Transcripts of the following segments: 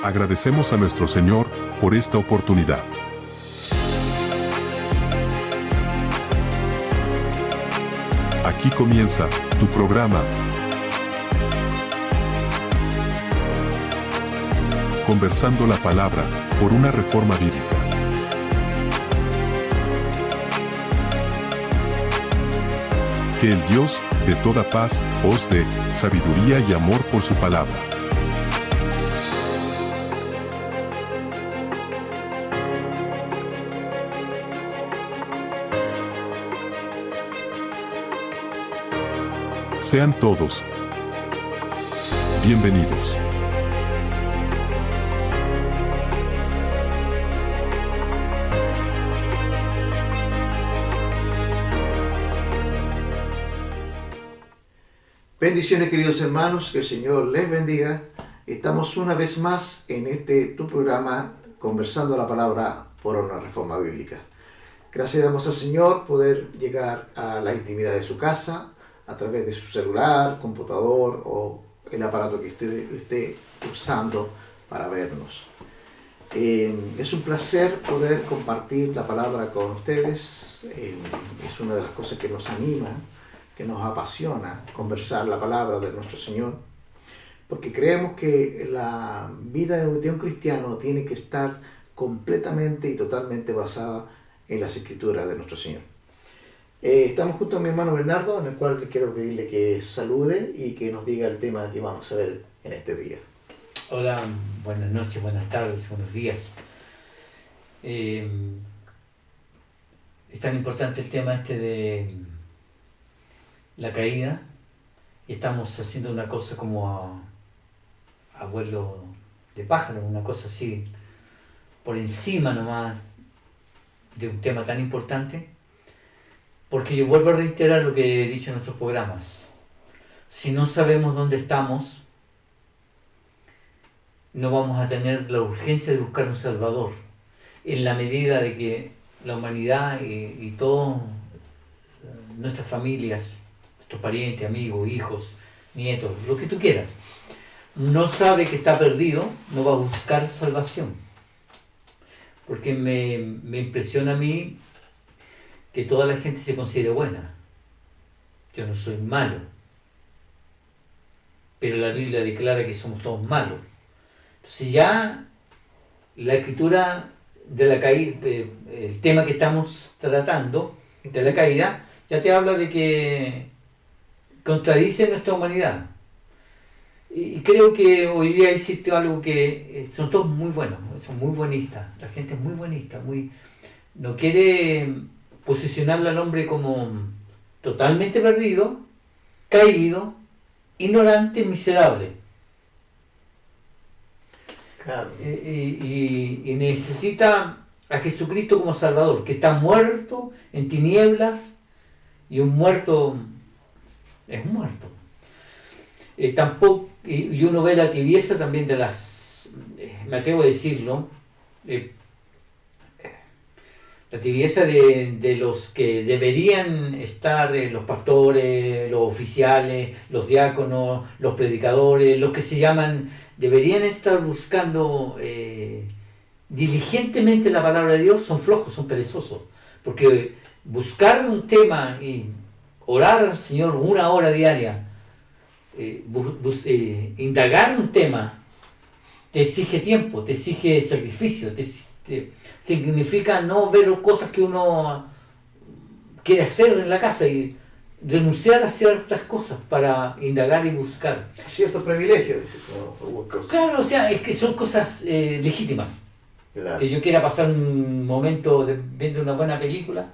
Agradecemos a nuestro Señor por esta oportunidad. Aquí comienza tu programa, Conversando la Palabra por una Reforma Bíblica. Que el Dios de toda paz os dé sabiduría y amor por su palabra. Sean todos bienvenidos. Bendiciones, queridos hermanos, que el Señor les bendiga. Estamos una vez más en tu programa, Conversando la Palabra por una Reforma Bíblica. Gracias damos al Señor poder llegar a la intimidad de su casa a través de su celular, computador o el aparato que esté usando para vernos. Es un placer poder compartir la palabra con ustedes. Es una de las cosas que nos anima, que nos apasiona conversar la palabra de nuestro Señor, porque creemos que la vida de un cristiano tiene que estar completamente y totalmente basada en las Escrituras de nuestro Señor. Estamos junto a mi hermano Bernardo, en el cual quiero pedirle que salude y que nos diga el tema que vamos a ver en este día. Hola, buenas noches, buenas tardes, buenos días. Es tan importante el tema de la caída, y estamos haciendo una cosa como a vuelo de pájaro, una cosa así por encima nomás de un tema tan importante, porque yo vuelvo a reiterar lo que he dicho en otros programas. Si no sabemos dónde estamos, no vamos a tener la urgencia de buscar un Salvador, en la medida de que la humanidad y todas nuestras familias, nuestros parientes, amigos, hijos, nietos, lo que tú quieras, no sabe que está perdido, no va a buscar salvación. Porque me impresiona a mí que toda la gente se considere buena. Yo no soy malo, pero la Biblia declara que somos todos malos. Entonces ya la escritura de la caída, el tema que estamos tratando de la caída, ya te habla de que contradice nuestra humanidad. Y creo que hoy día existe algo que son todos muy buenos, son muy buenistas. La gente es muy buenista, no quiere posicionar al hombre como totalmente perdido, caído, ignorante, miserable. Claro. Y necesita a Jesucristo como Salvador, que está muerto en tinieblas, y un muerto es un muerto. Tampoco, y uno ve la tibieza también de me atrevo a decirlo, la tibieza de los que deberían estar, los pastores, los oficiales, los diáconos, los predicadores, los que se llaman, deberían estar buscando diligentemente la palabra de Dios, son flojos, son perezosos, porque buscar un tema y orar al Señor 1 hora diaria, indagar un tema, te exige tiempo, te exige sacrificio, significa no ver cosas que uno quiere hacer en la casa y renunciar a ciertas cosas para indagar y buscar. Ciertos privilegios, Claro, o sea, es que son cosas legítimas. Claro. Que yo quiera pasar un momento viendo una buena película,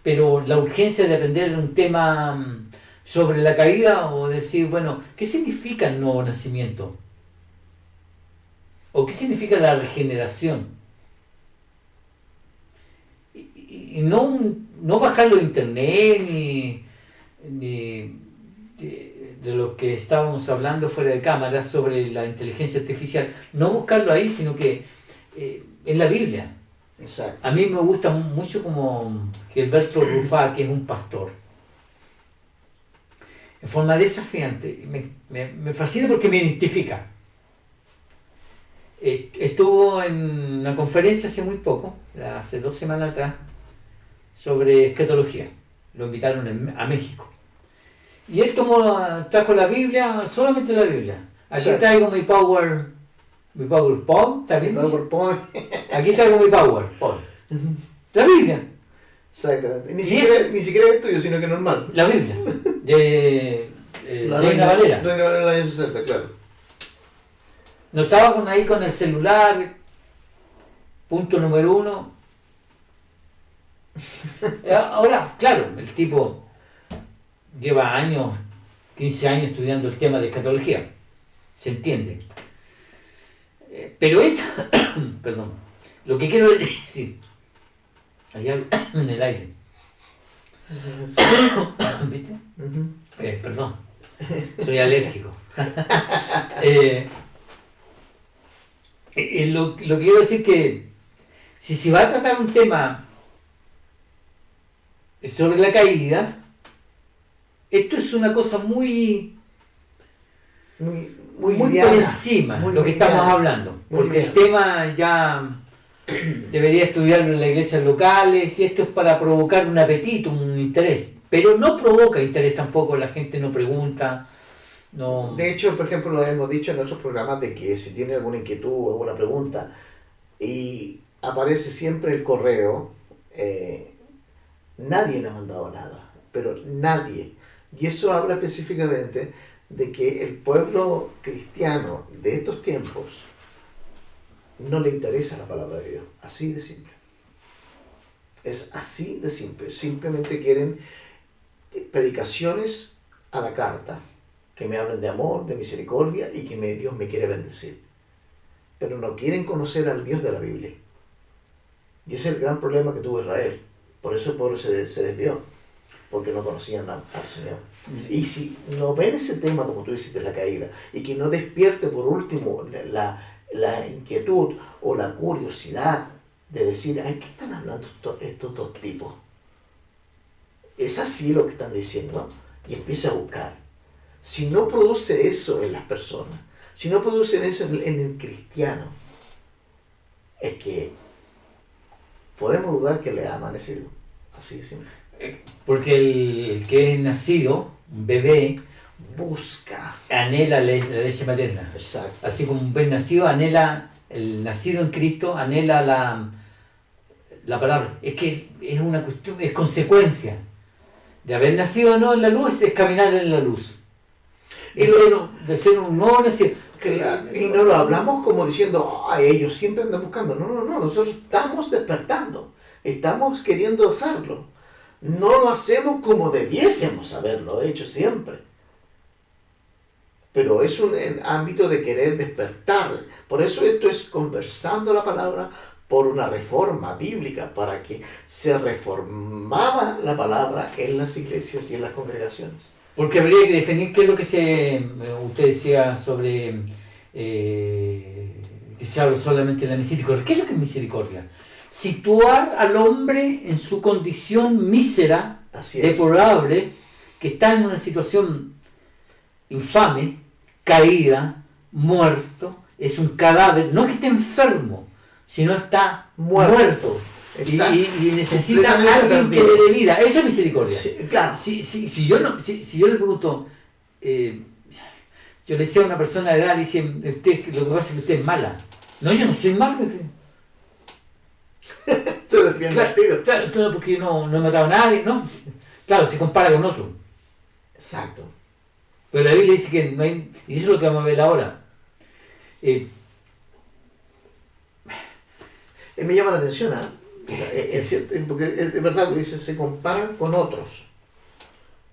pero la urgencia de aprender un tema sobre la caída, o decir, bueno, ¿qué significa el nuevo nacimiento? ¿O qué significa la regeneración? Y no bajarlo de internet, ni de lo que estábamos hablando fuera de cámara sobre la inteligencia artificial, no buscarlo ahí, sino que en la Biblia. Exacto. A mí me gusta mucho como Gilberto Rufá, que es un pastor, en forma desafiante, me fascina porque me identifica. estuvo en una conferencia hace muy poco, hace 2 semanas atrás, sobre escatología. Lo invitaron a México. Y él trajo la Biblia, solamente la Biblia. Aquí Sí. traigo mi PowerPoint, ¿está bien? PowerPoint. Aquí traigo mi PowerPoint. La Biblia, Exactamente. Ni ¿Y siquiera es tuyo, sino que es normal. la Biblia, de La Reina Valera. Reina Valera del año 60, claro. No estaba ahí con el celular, punto número 1. Ahora, claro, el tipo lleva 15 años estudiando el tema de escatología, se entiende. Pero es, perdón, lo que quiero decir, hay algo en el aire, ¿viste? Perdón, soy alérgico. Lo que quiero decir que si se va a tratar un tema sobre la caída, esto es una cosa muy por liviana, encima muy lo que liviana, estamos hablando, muy porque el liviana. tema ya debería estudiarlo en las iglesias locales, y esto es para provocar un apetito, un interés, pero no provoca interés tampoco, la gente no pregunta, no. De hecho, por ejemplo, lo hemos dicho en otros programas de que si tiene alguna inquietud o alguna pregunta y aparece siempre el correo, nadie le ha mandado nada, pero nadie. Y eso habla específicamente de que el pueblo cristiano de estos tiempos no le interesa la palabra de Dios, así de simple. Es así de simple. Simplemente quieren predicaciones a la carta, que me hablen de amor, de misericordia y que Dios me quiere bendecir. Pero no quieren conocer al Dios de la Biblia. Y ese es el gran problema que tuvo Israel. Por eso el pueblo se desvió, porque no conocían al Señor. Y si no ven ese tema, como tú dices, de la caída, y que no despierte por último la inquietud o la curiosidad de decir, ay, ¿qué están hablando estos dos tipos? Es así lo que están diciendo, y empieza a buscar. Si no produce eso en las personas, si no produce eso en el cristiano, es que podemos dudar que le ha amanecido. Así de simple. Porque el que es nacido, un bebé, Busca. anhela la leche materna. Exacto. Así como un bebé nacido anhela, el nacido en Cristo anhela la palabra. Es que es una cuestión, es consecuencia de haber nacido o no en la luz, es caminar en la luz. De ser un nuevo nacido. Y no lo hablamos como diciendo, ay, ellos siempre andan buscando. No, nosotros estamos despertando, estamos queriendo hacerlo. No lo hacemos como debiésemos haberlo hecho siempre. Pero es un ámbito de querer despertar. Por eso esto es conversando la palabra por una reforma bíblica, para que se reformaba la palabra en las iglesias y en las congregaciones. Porque habría que definir qué es lo que usted decía sobre que se habla solamente de la misericordia. ¿Qué es lo que es misericordia? Situar al hombre en su condición mísera, deplorable, que está en una situación infame, caída, muerto, es un cadáver, no que esté enfermo, sino está muerto. Y necesita a alguien que le dé vida. Eso es misericordia. Sí, claro. Si yo le pregunto, yo le decía a una persona de edad, le dije, lo que pasa es que usted es mala. No, yo no soy malo. Se defiende el tiro. Claro, porque yo no he matado a nadie, ¿no? Claro, se compara con otro. Exacto. Pero la Biblia dice que no hay, y eso es lo que vamos a ver ahora. Me llama la atención, es cierto, porque es verdad, tú dices, se comparan con otros.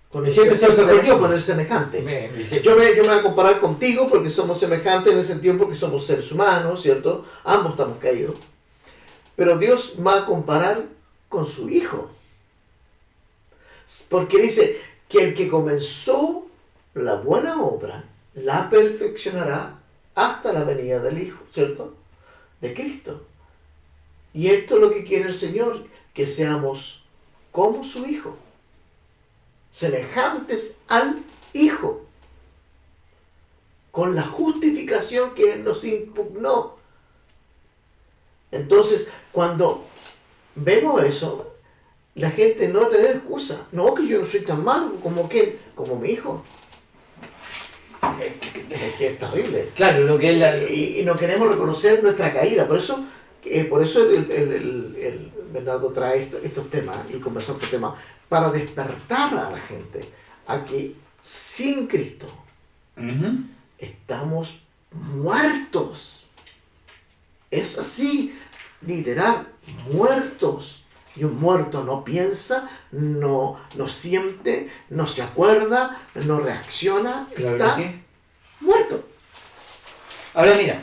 Con el semejante. Yo me voy a comparar contigo porque somos semejantes en el sentido porque somos seres humanos, ¿cierto? Ambos estamos caídos. Pero Dios va a comparar con su Hijo. Porque dice que el que comenzó la buena obra la perfeccionará hasta la venida del Hijo, ¿cierto? De Cristo. Y esto es lo que quiere el Señor, que seamos como su Hijo, semejantes al Hijo, con la justificación que Él nos impugnó Entonces, cuando vemos eso, la gente no va a tener excusa. No, que yo no soy tan malo como mi hijo. Es que es terrible. Claro, lo que es y no queremos reconocer nuestra caída. Por eso el Bernardo trae estos temas y conversar estos temas para despertar a la gente a que sin Cristo estamos muertos. Es así, literal, muertos. Y un muerto no piensa, no siente, no se acuerda, no reacciona. Claro está que sí. muerto. Ahora mira,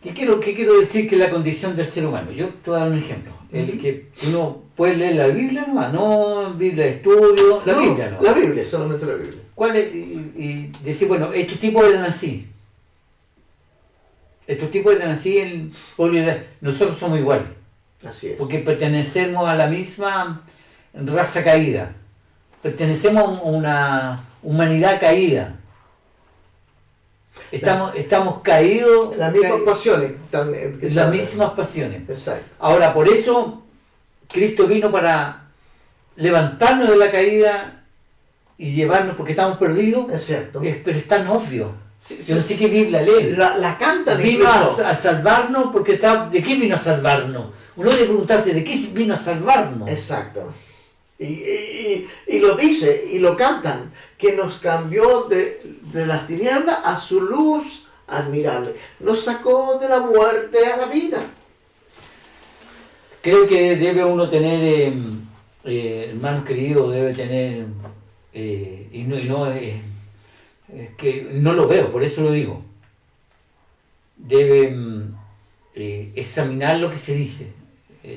¿qué quiero decir que es la condición del ser humano? Yo te voy a dar un ejemplo. El que uno puede leer la Biblia nomás, no Biblia de estudio, la Biblia no. La Biblia, solamente la Biblia. ¿Cuál es? Y decir, bueno, estos tipos eran así. Estos tipos eran así, nosotros somos iguales. Así es. Porque pertenecemos a la misma raza caída. Pertenecemos a una humanidad caída. Estamos caídos. Las mismas pasiones. Las mismas pasiones. Exacto. Ahora, por eso Cristo vino para levantarnos de la caída y llevarnos, porque estamos perdidos. Exacto. Pero es tan obvio. Sí, Yo no sé qué Biblia lee. La cantan Vino incluso. a salvarnos porque ¿de qué vino a salvarnos? Uno debe preguntarse, ¿de qué vino a salvarnos? Exacto. Y lo dice, y lo cantan, que nos cambió de las tinieblas a su luz admirable. Nos sacó de la muerte a la vida. Creo que debe uno tener, hermanos queridos, debe tener, que no lo veo, por eso lo digo. Debe examinar lo que se dice,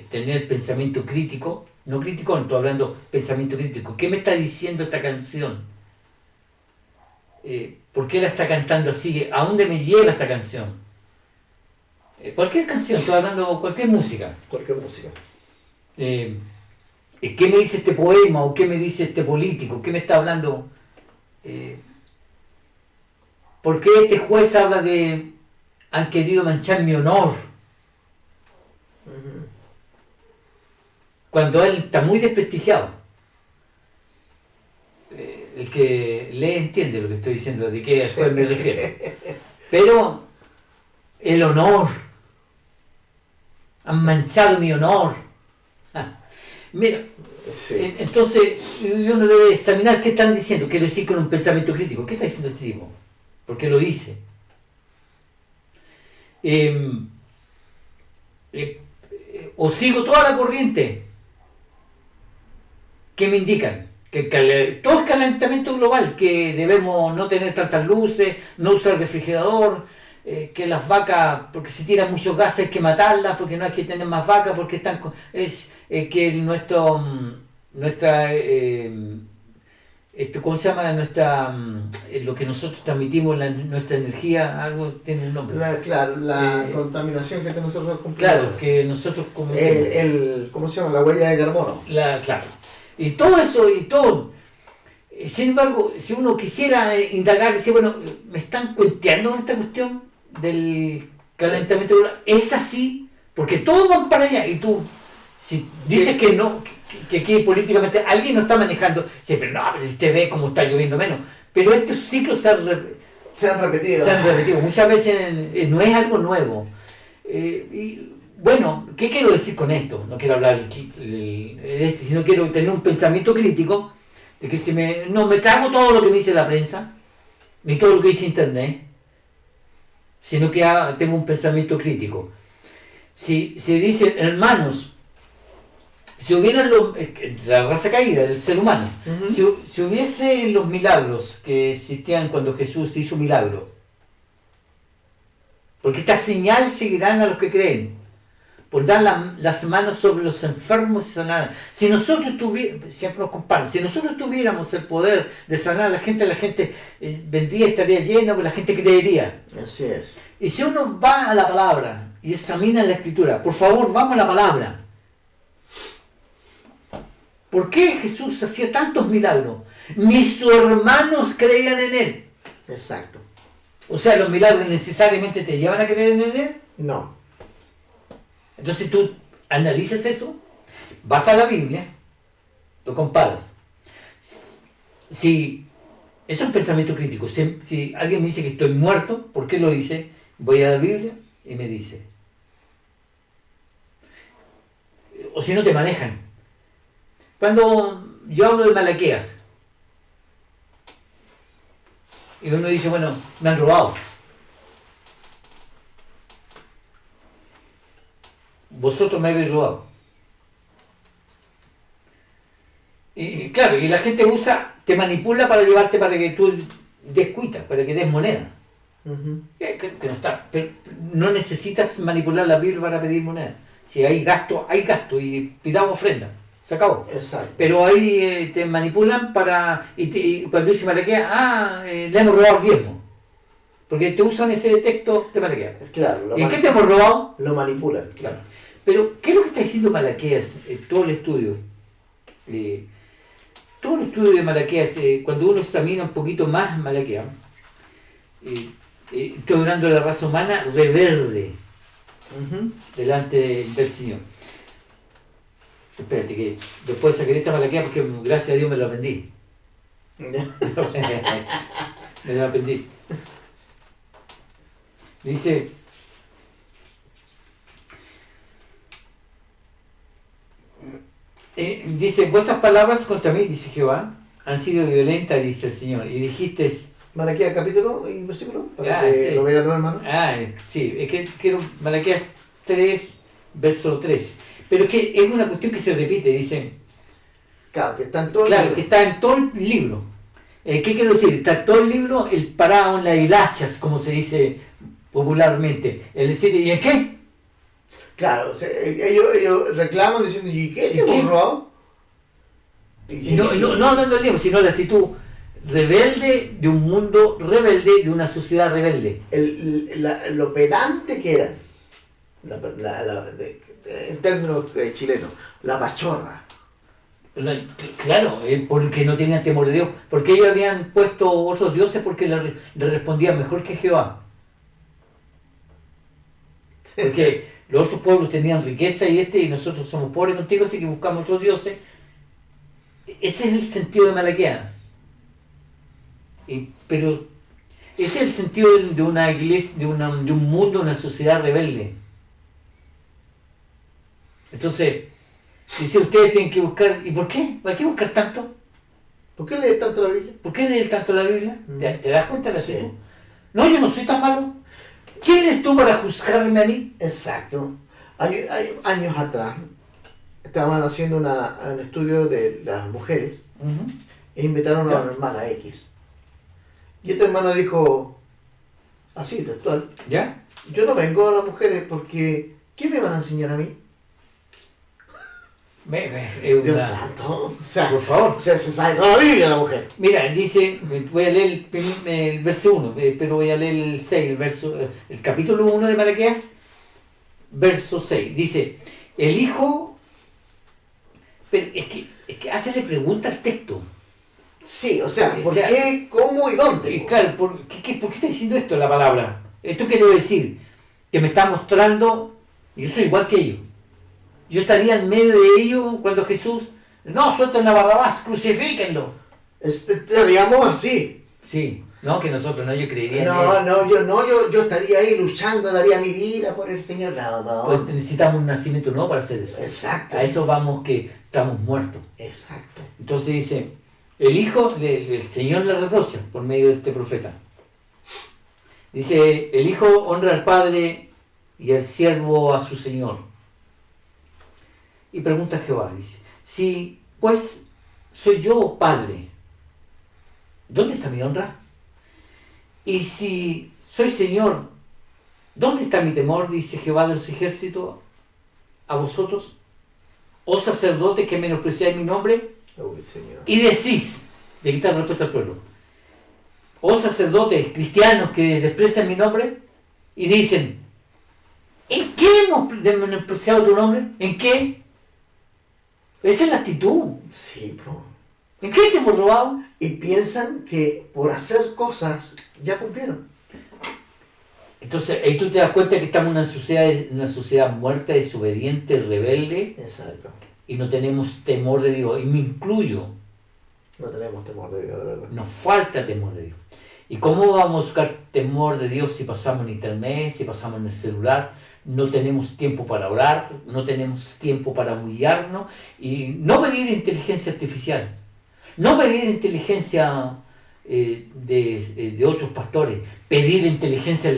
tener pensamiento crítico, no crítico, no estoy hablando pensamiento crítico. ¿Qué me está diciendo esta canción? ¿Por qué la está cantando así? ¿A dónde me lleva esta canción? Cualquier canción, estoy hablando cualquier música. Cualquier música. ¿Qué me dice este poema o qué me dice este político? ¿Qué me está hablando? ¿Por qué este juez habla de han querido manchar mi honor? Cuando él está muy desprestigiado. El que lee entiende lo que estoy diciendo, de qué después me refiero. Pero el honor. Han manchado mi honor. Mira, Sí. entonces uno debe examinar qué están diciendo. Quiero decir con un pensamiento crítico. ¿Qué está diciendo este tipo? ¿Por qué lo dice? O sigo toda la corriente que me indican que todo es calentamiento global, que debemos no tener tantas luces, no usar refrigerador, que las vacas, porque si tiran muchos gases hay que matarlas, porque no hay que tener más vacas, porque están que nuestra ¿cómo se llama? Lo que nosotros transmitimos, nuestra energía, algo tiene un nombre. La contaminación que nosotros cumplimos. Claro, que nosotros ¿cómo se llama? La huella de carbono. Claro. Y todo eso, sin embargo, si uno quisiera indagar, decir, bueno, me están cuenteando con esta cuestión del calentamiento global, es así, porque todos van para allá, y tú, si dices que no, que aquí políticamente alguien no está manejando, sí, pero no, pero usted ve cómo está lloviendo menos, pero estos ciclos se han repetido, muchas veces no es algo nuevo. Y bueno, ¿qué quiero decir con esto? No quiero hablar de este, sino quiero tener un pensamiento crítico de que no me trago todo lo que me dice la prensa, ni todo lo que dice internet, sino que tengo un pensamiento crítico. Si dicen, hermanos, si hubieran la raza caída del ser humano, si hubiese los milagros que existían cuando Jesús hizo milagro, porque esta señal seguirán a los que creen, pondrán las manos sobre los enfermos y sanarán. Si nosotros siempre nos comparan, si nosotros tuviéramos el poder de sanar a la gente vendría, estaría lleno, la gente creería. Así es. Y si uno va a la palabra y examina la escritura, por favor, vamos a la palabra. ¿Por qué Jesús hacía tantos milagros? Ni sus hermanos creían en él. Exacto. O sea, ¿los milagros necesariamente te llevan a creer en él? No. Entonces tú analizas eso, vas a la Biblia, lo comparas. Si eso es un pensamiento crítico. Si alguien me dice que estoy muerto, ¿por qué lo dice? Voy a la Biblia y me dice. O si no te manejan. Cuando yo hablo de Malaquías, y uno dice, bueno, me han robado. Vosotros me habéis robado. Y claro, y la gente te manipula para llevarte para que tú des cuita, para que des moneda. Que no está, pero no necesitas manipular la Biblia para pedir moneda. Si hay gasto y pidamos ofrenda. Se acabó. Exacto. Pero ahí te manipulan y cuando dice Malaquías, le hemos robado el diezmo. Porque te usan ese texto de Malaquías. Es claro. ¿Y en qué te hemos robado? Lo manipulan, claro. Pero, ¿qué es lo que está diciendo Malaquías? Todo el estudio. Todo el estudio de Malaquías, cuando uno examina un poquito más Malaquías, estoy hablando de la raza humana rebelde delante del Señor. Espérate, que después saqué esta Malaquías porque gracias a Dios me lo aprendí. Me lo aprendí. Dice, vuestras palabras contra mí, dice Jehová, han sido violentas, dice el Señor, y dijiste... Malaquías capítulo y versículo, para que lo vean los hermanos. Sí, es que quiero Malaquías 3, verso 13. Pero es que es una cuestión que se repite, dice... Claro, que está en todo el Claro, libro. que está en todo el libro. ¿Qué quiero decir? Está en todo el libro, el parado en las hilachas, como se dice popularmente. Es decir, ¿y en qué? Claro, o sea, ellos reclaman diciendo, ¿y qué? ¿Te hemos robado? No hablando del libro, sino la actitud rebelde de un mundo rebelde, de una sociedad rebelde. Lo pedante que eran, en términos chilenos, la pachorra. Claro, porque no tenían temor de Dios, porque ellos habían puesto otros dioses porque le respondían mejor que Jehová. Porque los otros pueblos tenían riqueza y nosotros somos pobres contigo, así que buscamos otros dioses. Ese es el sentido de Malaquías. Pero ese es el sentido de una iglesia, de un mundo, una sociedad rebelde. Entonces, dice, ustedes tienen que buscar, ¿y por qué? ¿Para qué buscar tanto? ¿Por qué leer tanto la Biblia? ¿Por qué leer tanto la Biblia? ¿Te das cuenta de la actitud? Sí. No, yo no soy tan malo. ¿Quién eres tú para juzgarme a mí? Exacto. Hay años atrás, estaban haciendo un estudio de las mujeres e invitaron a una hermana X. Y esta hermana dijo, así textual, ¿Ya? yo no vengo a las mujeres porque, ¿qué me van a enseñar a mí? Dios santo, o sea, por favor. O sea, se sabe toda la Biblia la mujer. Mira, dice, voy a leer el verso 1, pero voy a leer el 6, el capítulo 1 de Malaquías, verso 6. Dice, el hijo, pero es que hazle pregunta al texto. Sí, o sea, ¿por qué, cómo y dónde? Claro, ¿por qué está diciendo esto la palabra? Esto quiere decir que me está mostrando, yo soy igual que ellos. Yo estaría en medio de ellos cuando Jesús, no, suelten a Barrabás, crucifíquenlo. Estaríamos así. Sí, no, que nosotros no, yo creería yo estaría ahí luchando, daría mi vida por el Señor. No. Pues necesitamos un nacimiento nuevo para hacer eso. Exacto. A eso vamos, que estamos muertos. Exacto. Entonces dice, el hijo, el Señor le reprocha por medio de este profeta. Dice, el hijo honra al padre y el siervo a su señor. Y pregunta a Jehová, dice, si pues soy yo padre, ¿dónde está mi honra? Y si soy señor, ¿dónde está mi temor? Dice Jehová de los ejércitos a vosotros, oh sacerdotes que menospreciáis mi nombre. Uy, Señor. Y decís, de quitar respuesta al pueblo, oh sacerdotes cristianos que desprecian mi nombre, y dicen, ¿en qué hemos menospreciado tu nombre? ¿En qué? Esa es la actitud. Sí, bro. ¿En qué te hemos robado? Y piensan que por hacer cosas ya cumplieron. Entonces, ahí tú te das cuenta que estamos en una sociedad muerta, desobediente, rebelde, Exacto. y no tenemos temor de Dios. Y me incluyo, No tenemos temor de Dios, de verdad. nos falta temor de Dios. ¿Y cómo vamos a buscar temor de Dios si pasamos en internet, si pasamos en el celular? No tenemos tiempo para orar, no tenemos tiempo para humillarnos y no pedir inteligencia artificial, no pedir inteligencia de otros pastores, pedir inteligencia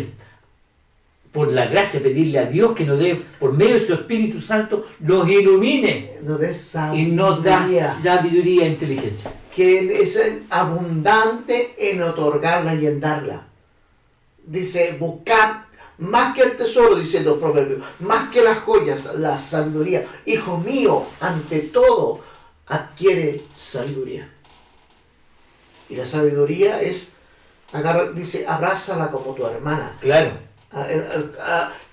por la gracia, pedirle a Dios que nos dé, por medio de su Espíritu Santo, nos ilumine Nos dé y nos da sabiduría, sabiduría e inteligencia. que es abundante en otorgarla y en darla. Dice, buscad más que el tesoro, dicen los proverbios, más que las joyas, la sabiduría. Hijo mío, ante todo, adquiere sabiduría. Y la sabiduría es, dice, abrázala como tu hermana. Claro.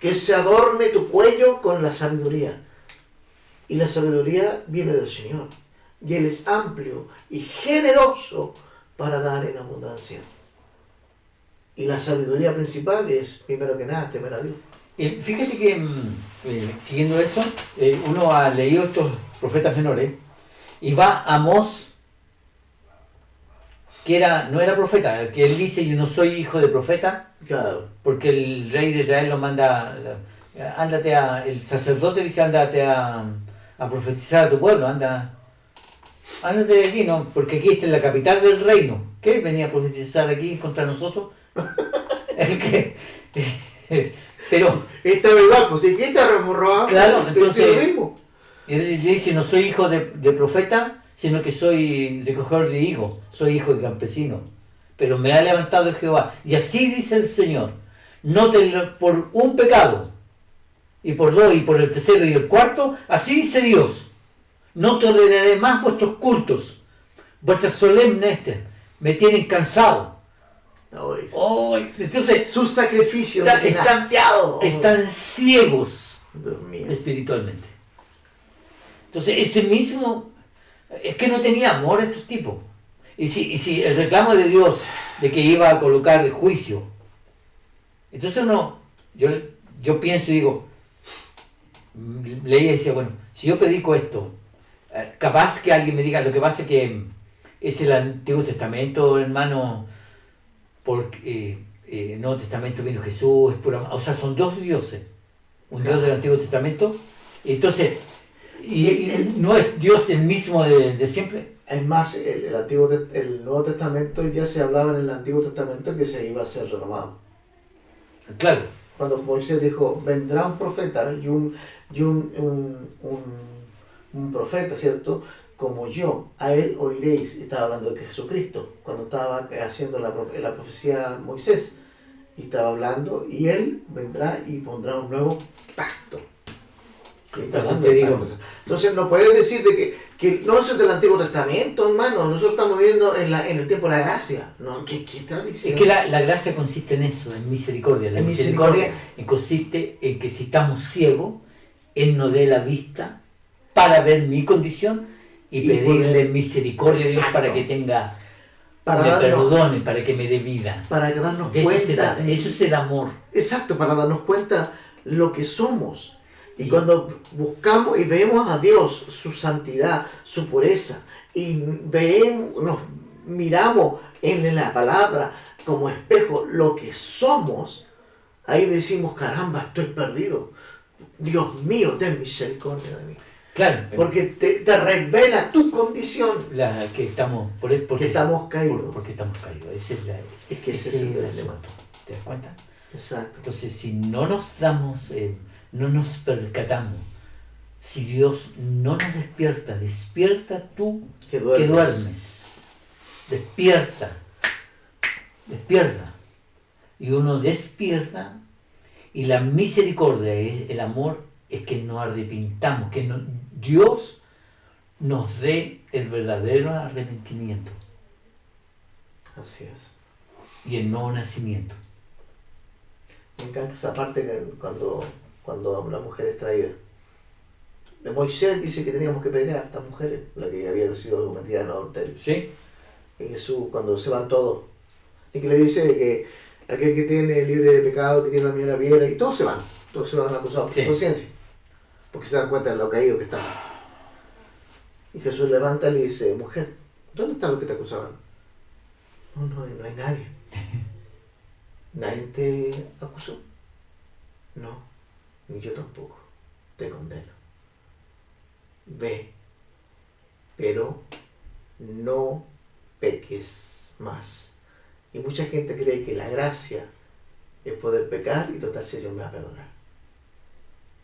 Que se adorne tu cuello con la sabiduría. Y la sabiduría viene del Señor. Y Él es amplio y generoso para dar en abundancia. Y la sabiduría principal es, primero que nada, temer a Dios. Fíjate que, siguiendo eso, uno ha leído estos profetas menores y va a Amós, que no era profeta, que él dice, yo no soy hijo de profeta, Claro. porque el rey de Israel lo manda, el sacerdote dice, ándate a profetizar a tu pueblo, ándate de aquí, ¿no? Porque aquí está en la capital del reino. ¿Qué venía a profetizar aquí contra nosotros? Pero Estaba igual, pues si está remorrado, claro, es entonces lo mismo. él dice, no soy hijo de profeta, sino que soy recogedor de higos, soy hijo de campesino. Pero me ha levantado Jehová. Y así dice el Señor, no por un pecado, y por dos, y por el tercero y el cuarto, así dice Dios, no toleraré más vuestros cultos, vuestras solemnes, me tienen cansado. No, dice. Oh, entonces, Su sacrificio están ciegos Dios mío. espiritualmente. Entonces, ese mismo, es que no tenía amor a estos tipos. Y si el reclamo de Dios de que iba a colocar el juicio, entonces yo pienso y digo, leía y decía, bueno, si yo predico esto, capaz que alguien me diga, lo que pasa es que es el Antiguo Testamento, hermano, porque el Nuevo Testamento vino Jesús, es pura, o sea, son dos dioses, un Dios del Antiguo Testamento, entonces, y no es Dios el mismo de siempre. Es más, el Nuevo Testamento ya se hablaba en el Antiguo Testamento que se iba a ser renovado. Claro. Cuando Moisés dijo, vendrá un profeta y un profeta, ¿cierto? Como yo, a él oiréis. Estaba hablando de Jesucristo, cuando estaba haciendo la profecía Moisés. Y estaba hablando, y él vendrá y pondrá un nuevo pacto. Entonces no puedes decir de que no es del Antiguo Testamento, hermano. Nosotros estamos viviendo en el tiempo de la gracia. No, ¿qué estás diciendo? Es que la gracia consiste en eso, en misericordia. La misericordia consiste en que si estamos ciegos, Él nos dé la vista para ver mi condición y pedirle misericordia a Dios para que tenga, me perdone, para que me dé vida. Para darnos de cuenta. Eso es el amor. Exacto, para darnos cuenta lo que somos. Y cuando buscamos y vemos a Dios, su santidad, su pureza, y nos miramos en la palabra como espejo lo que somos, ahí decimos, caramba, estoy perdido. Dios mío, ten misericordia de mí. Claro. Porque te revela tu condición. Que estamos, porque estamos caídos. Porque estamos caídos. Ese es el problema. ¿Te das cuenta? Exacto. Entonces, si no nos damos... no nos percatamos. Si Dios no nos despierta, despierta tú que duermes. Despierta. Y uno despierta y la misericordia, el amor, es que nos arrepintamos, que Dios nos dé el verdadero arrepentimiento. Así es. Y el nuevo nacimiento. Me encanta esa parte cuando una mujer es traída. De Moisés dice que teníamos que pelear a estas mujeres, la que había sido cometida en adulterio. ¿Sí? Y Jesús, cuando se van todos, y que le dice que aquel que tiene libre de pecado, que tiene la mira piedra, y todos se van acusados por Sí. su conciencia, porque se dan cuenta de lo caído que estaban. Y Jesús levanta y le dice, mujer, ¿dónde están los que te acusaban? No hay nadie. ¿Nadie te acusó? No, ni yo tampoco. Te condeno. Ve, pero no peques más. Y mucha gente cree que la gracia es poder pecar y total si Dios me va a perdonar.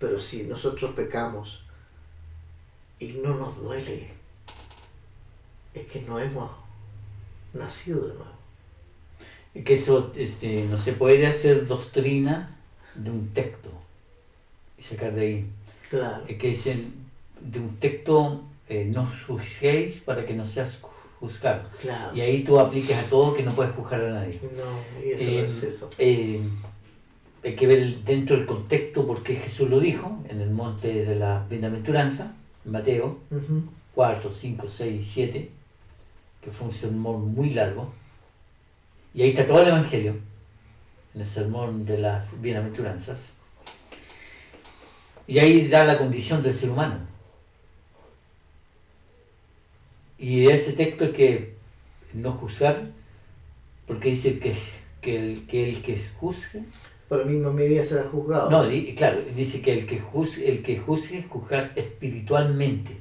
Pero si nosotros pecamos y no nos duele, es que no hemos nacido de nuevo. Es que eso no se puede hacer doctrina de un texto y sacar de ahí. Claro. Es que dicen de un texto no juzguéis para que no seas juzgado. Claro. Y ahí tú aplicas a todo que no puedes juzgar a nadie. No, y eso no es eso. Hay que ver dentro del contexto porque Jesús lo dijo en el monte de la bienaventuranza, en Mateo 4, 5, 6, 7, que fue un sermón muy largo. Y ahí está todo el Evangelio, en el sermón de las bienaventuranzas. Y ahí da la condición del ser humano. Y de ese texto es que no juzgar, porque dice que el que juzgue. Por la misma medida será juzgado. No, claro, dice que el que juzgue, juzgar espiritualmente,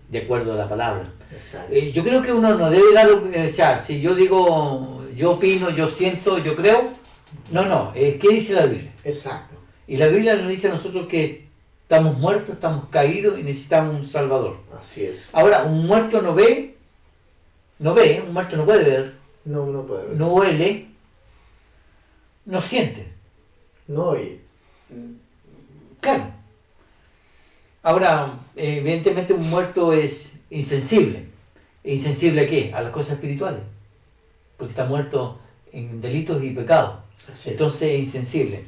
de acuerdo a la palabra. Exacto. Yo creo que uno no debe dar, o sea, si yo digo, yo opino, yo siento, yo creo, no, ¿qué dice la Biblia? Exacto. Y la Biblia nos dice a nosotros que estamos muertos, estamos caídos y necesitamos un Salvador. Así es. Ahora, un muerto no ve, un muerto no puede ver, No puede ver. no huele, no siente. No oye. Claro. Ahora, evidentemente un muerto es insensible. ¿Insensible a qué? A las cosas espirituales. Porque está muerto en delitos y pecados. Así es. Entonces es insensible.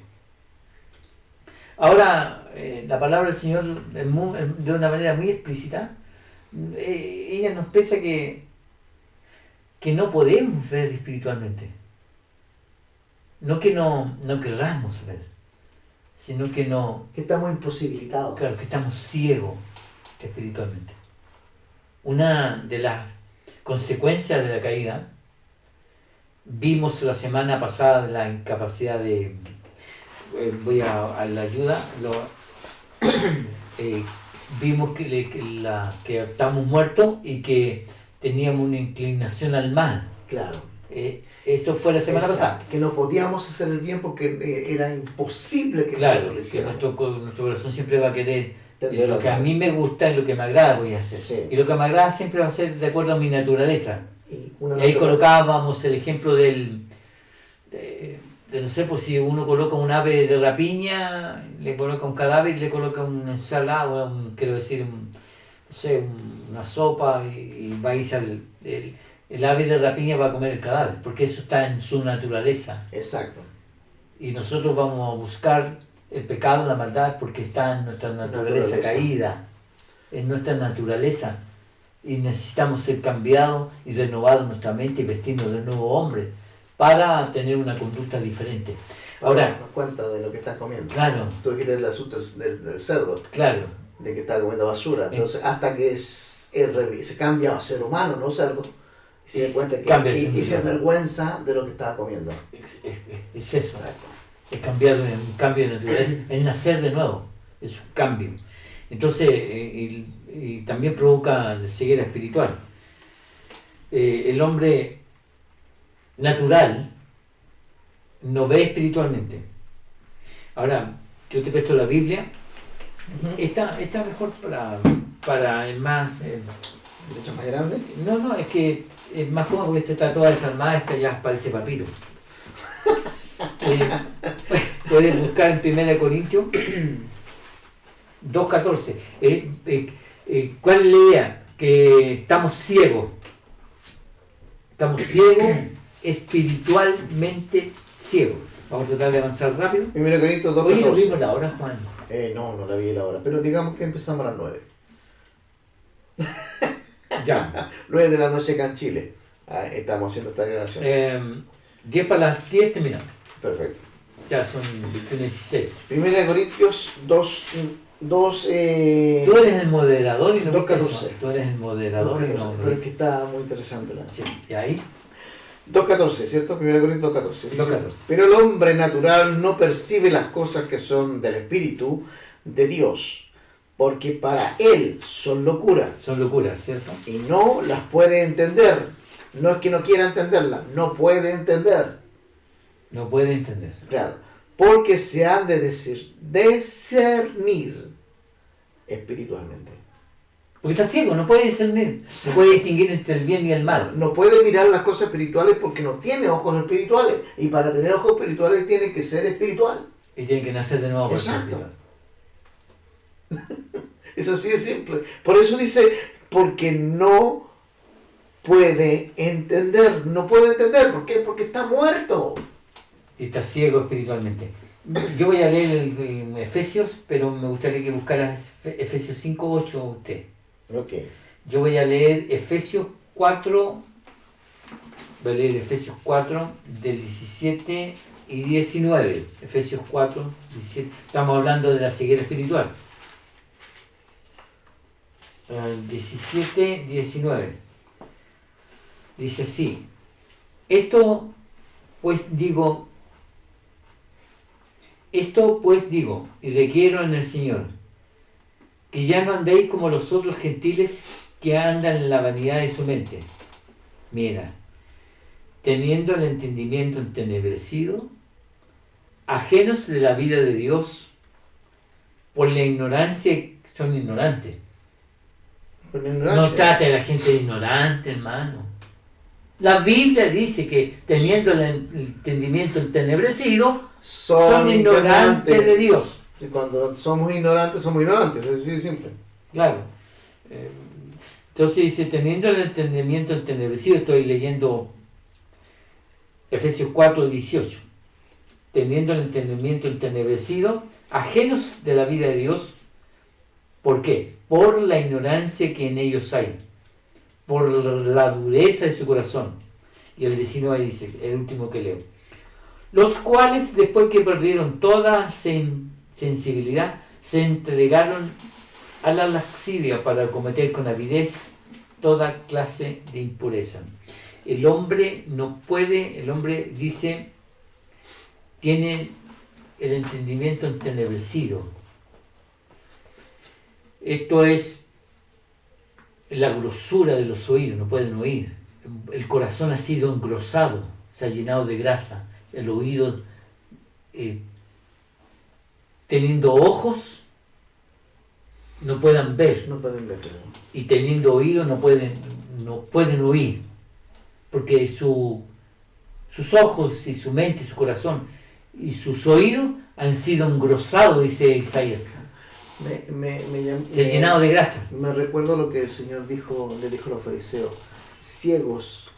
Ahora, la palabra del Señor de una manera muy explícita, ella nos pesa que no podemos ver espiritualmente. No que no querramos ver, sino que no, Que estamos imposibilitados. claro, que estamos ciegos espiritualmente. Una de las consecuencias de la caída, vimos la semana pasada la incapacidad de, voy a la ayuda, vimos que estamos muertos y que teníamos una inclinación al mal. Claro. Esto fue la semana Exacto. pasada. Que no podíamos hacer el bien porque era imposible que Claro, nosotros lo que hiciéramos. nuestro corazón siempre va a querer Entender lo lo que a que- mí me gusta y lo que me agrada voy a hacer. Sí. Y lo que me agrada siempre va a ser de acuerdo a mi naturaleza. Y una Y ahí nota- colocábamos el ejemplo de no sé, pues si uno coloca un ave de rapiña, le coloca un cadáver y le coloca una ensalada, quiero decir, no sé, una sopa y va a irse el ave de rapiña va a comer el cadáver, porque eso está en su naturaleza. Exacto. Y nosotros vamos a buscar el pecado, la maldad, porque está en nuestra naturaleza caída, en nuestra naturaleza. Y necesitamos ser cambiados y renovados nuestra mente y vestirnos de nuevo hombre para tener una conducta diferente. Ahora, nos cuenta de lo que estás comiendo. claro, Tú dijiste el asunto del cerdo, claro, de que está comiendo basura. Entonces, hasta que se cambia a ser humano, no cerdo, y se da cuenta cambia que, ese y se mundo. avergüenza de lo que estaba comiendo. es eso. Exacto. Es cambiar, un cambio de naturaleza, es nacer de nuevo, es un cambio. Entonces, y también provoca la ceguera espiritual. El hombre natural no ve espiritualmente. Ahora, yo te presto la Biblia, esta mejor para el más... ¿De hecho más grande? No, es que es más cómodo porque esta está toda desarmada, esta ya parece papiro. Pueden buscar en 1 Corintios 2.14. ¿Cuál es la idea? Que estamos ciegos. Estamos ciegos, espiritualmente ciegos. Vamos a tratar de avanzar rápido. 1 Corintios Oye, nos 2:14. vimos la hora, Juan. No la vi la hora, pero digamos que empezamos a las 9. Ya. 9 de la noche acá en Chile. Estamos haciendo esta grabación. 10 para las 10 terminamos. Perfecto. Ya son 21:16. 1 Corintios 2, Tú eres el moderador y no 2:14. Tú eres el moderador y no. Pero es que está muy interesante la. Sí, y ahí 2.14, ¿cierto? 1 Corintios 2.14. Dice, 2:14. pero el hombre natural no percibe las cosas que son del Espíritu de Dios, porque para él son locura, son locuras, ¿cierto? y no las puede entender. No es que no quiera entenderlas, no puede entender. No puede entender. Claro, porque se han de discernir espiritualmente. Porque está ciego, no puede discernir. No puede distinguir entre el bien y el mal. No puede mirar las cosas espirituales porque no tiene ojos espirituales. Y para tener ojos espirituales tiene que ser espiritual. Y tiene que nacer de nuevo por Exacto. el espíritu. Es así de simple. Por eso dice, porque no puede entender. No puede entender. ¿Por qué? Porque está muerto. Y está ciego espiritualmente. Yo voy a leer el Efesios, pero me gustaría que buscaras Efesios 5:8 usted. Ok. Yo voy a leer Efesios 4, voy a leer Efesios 4 del 17 y 19. Efesios 4, 17. Estamos hablando de la ceguera espiritual. 17, 19. Dice así. Esto pues digo, y requiero en el Señor, que ya no andéis como los otros gentiles que andan en la vanidad de su mente. Mira, teniendo el entendimiento entenebrecido, ajenos de la vida de Dios, por la ignorancia, son ignorantes. Por la ignorancia. No trate a la gente de ignorante, hermano. La Biblia dice que teniendo el entendimiento entenebrecido, son ignorantes de Dios. Y cuando somos ignorantes, es así de simple. Claro. Entonces dice, teniendo el entendimiento entenebrecido, estoy leyendo Efesios 4, 18. Teniendo el entendimiento entenebrecido, ajenos de la vida de Dios. ¿Por qué? Por la ignorancia que en ellos hay. Por la dureza de su corazón. Y el 19 dice, el último que leo. Los cuales, después que perdieron toda sensibilidad, se entregaron a la lascivia para cometer con avidez toda clase de impureza. El hombre dice, tiene el entendimiento entenebrecido. Esto es la grosura de los oídos, no pueden oír. El corazón ha sido engrosado, se ha llenado de grasa. El oído, teniendo ojos, no puedan ver. No pueden ver. Y teniendo oídos, no pueden oír. Porque sus ojos y su mente y su corazón y sus oídos han sido engrosados, dice Isaías. Se ha llenado de grasa. Me recuerdo lo que el Señor le dijo a los fariseos. Ciegos.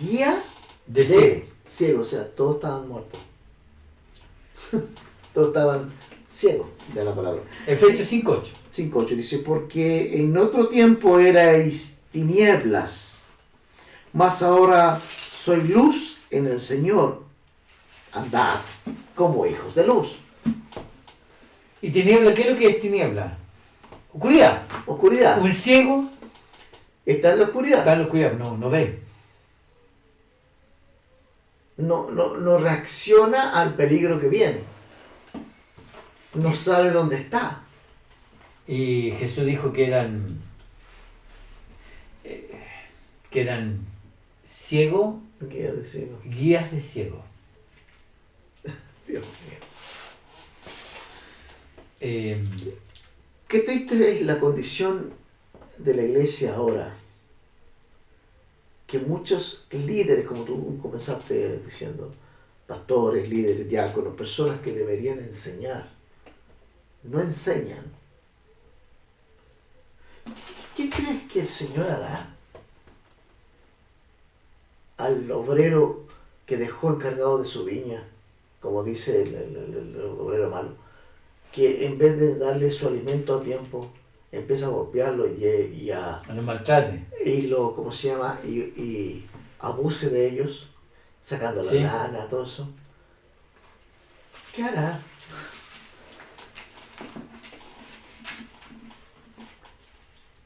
Guía De ciego. Ciegos, o sea, todos estaban muertos. Todos estaban ciegos de la palabra. Efesios 5:8. 5.8 dice, porque en otro tiempo erais tinieblas, mas ahora soy luz en el Señor. Andad como hijos de luz. ¿Y tiniebla? ¿Qué es lo que es tiniebla? Oscuridad. Oscuridad. Un ciego Está en la oscuridad. está en la oscuridad, no ve. No reacciona al peligro que viene. No sabe dónde está. Y Jesús dijo que eran ciegos, Guía de ciego. guías de ciegos. Dios mío. Eh, Qué triste es la condición de la iglesia ahora. Que muchos líderes, como tú comenzaste diciendo, pastores, líderes, diáconos, personas que deberían enseñar, no enseñan. ¿Qué crees que el Señor hará al obrero que dejó encargado de su viña, como dice el obrero malo, que en vez de darle su alimento a tiempo, empieza a golpearlo y a no maltrate. ¿cómo se llama? Y abuse de ellos, sacando la Sí. lana, todo eso? ¿qué hará?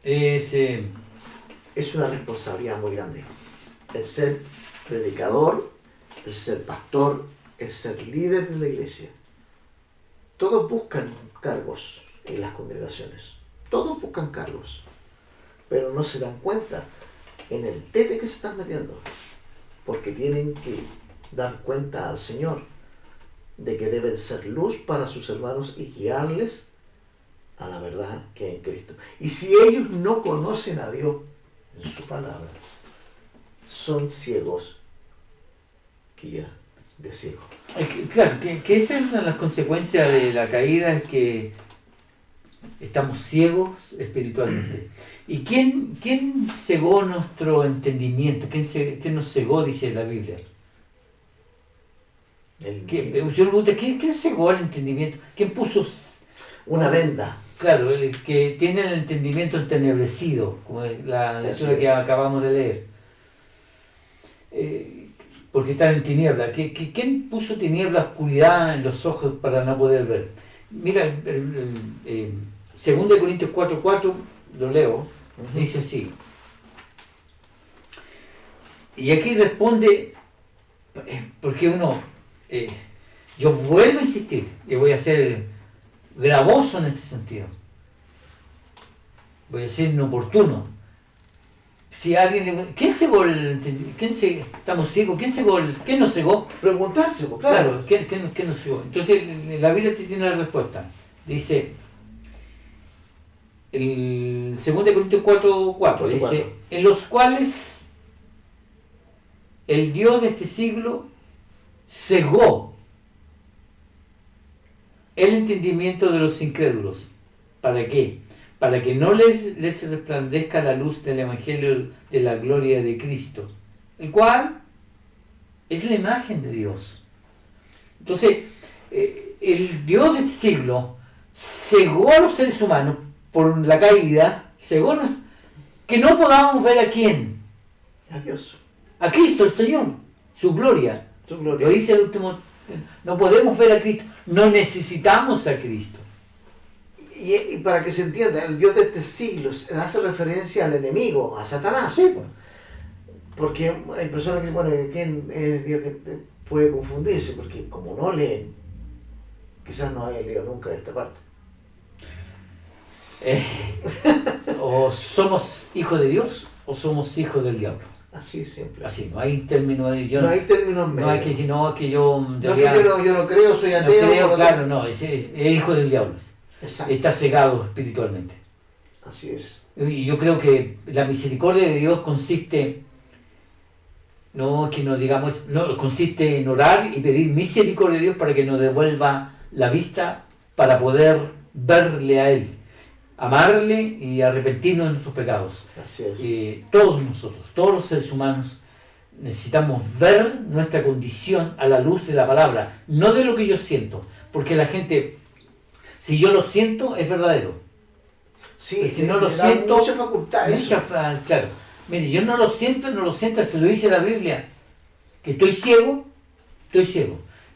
Es una responsabilidad muy grande. El ser predicador, el ser pastor, el ser líder de la iglesia. Todos buscan cargos en las congregaciones. Todos buscan cargos. Pero no se dan cuenta en el tete que se están metiendo. Porque tienen que dar cuenta al Señor de que deben ser luz para sus hermanos y guiarles a la verdad que hay en Cristo. Y si ellos no conocen a Dios en su palabra, son ciegos, guía de ciegos. Claro, que esa es una de las consecuencias de la caída, es que estamos ciegos espiritualmente. ¿Y quién cegó nuestro entendimiento? ¿Quién nos cegó, dice la Biblia? Yo me pregunto, ¿quién cegó el entendimiento? ¿Quién puso una venda? Claro, el que tiene el entendimiento entenebrecido, como es la lectura que acabamos de leer. Porque están en tiniebla. ¿Quién puso tiniebla, oscuridad en los ojos para no poder ver? Mira, 2 Corintios 4:4, lo leo, dice así. Y aquí responde, porque yo vuelvo a insistir, y voy a ser gravoso en este sentido. Voy a ser inoportuno. Si alguien ¿quién cegó estamos ciegos? ¿Quién nos cegó? Preguntarse, claro. ¿Quién nos cegó? Entonces la Biblia tiene la respuesta. Dice, el 2 Corintios 4:4 dice, en los cuales el Dios de este siglo cegó el entendimiento de los incrédulos. ¿Para qué? Para que no les resplandezca la luz del Evangelio de la gloria de Cristo, el cual es la imagen de Dios. Entonces, el Dios de este siglo cegó a los seres humanos por la caída, cegó que no podamos ver a quién. A Dios. A Cristo, el Señor, su gloria. Su gloria. Lo dice el último, no podemos ver a Cristo, no necesitamos a Cristo. Y para que se entienda, el Dios de este siglo hace referencia al enemigo, a Satanás. Sí, pues. Porque hay personas que dicen, bueno, ¿quién es Dios que puede confundirse? Porque como no leen, quizás no haya leído nunca esta parte. O somos hijos de Dios o somos hijos del diablo. Así siempre. Así, no hay término de no hay términos medios. No hay que decir, no, que yo... No, que yo no creo, soy ateo. No creo, claro, no, es hijo del diablo. Exacto. Está cegado espiritualmente. Así es. Y yo creo que la misericordia de Dios consiste, consiste en orar y pedir misericordia de Dios para que nos devuelva la vista para poder verle a Él, amarle y arrepentirnos de nuestros pecados. Así es. Todos nosotros, todos los seres humanos, necesitamos ver nuestra condición a la luz de la palabra, no de lo que yo siento, porque la gente... Si yo lo siento, es verdadero. Sí, pero si no lo siento... Mucha facultad eso. Claro. Mire, yo no lo siento, se lo dice la Biblia. Que estoy ciego.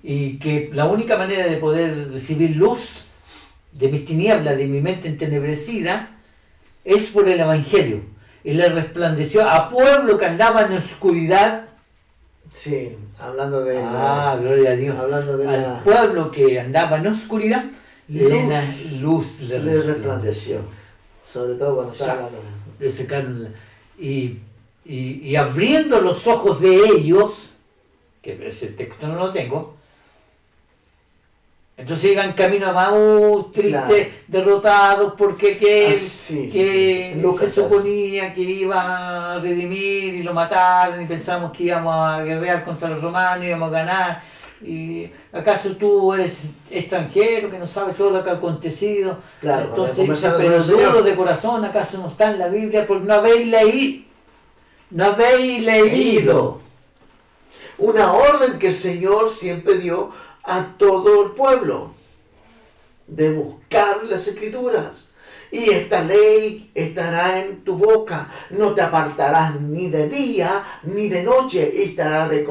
Y que la única manera de poder recibir luz de mis tinieblas, de mi mente entenebrecida, es por el Evangelio. Él le resplandeció a pueblo que andaba en oscuridad. Sí, hablando de gloria a Dios. Hablando de al pueblo que andaba en oscuridad, luz le resplandeció. Sobre todo cuando está hablando de secar y abriendo los ojos de ellos, que ese texto no lo tengo, entonces iban camino a Maús, tristes, derrotados, porque se suponía que iba a redimir y lo mataron y pensamos que íbamos a guerrear contra los romanos, íbamos a ganar. ¿Y acaso tú eres extranjero que no sabes todo lo que ha acontecido? Claro, entonces dice, pero duro de corazón, ¿acaso no está en la Biblia? Porque no habéis leído una orden que el Señor siempre dio a todo el pueblo de buscar las Escrituras. Y esta ley estará en tu boca, no te apartarás ni de día ni de noche, y estará de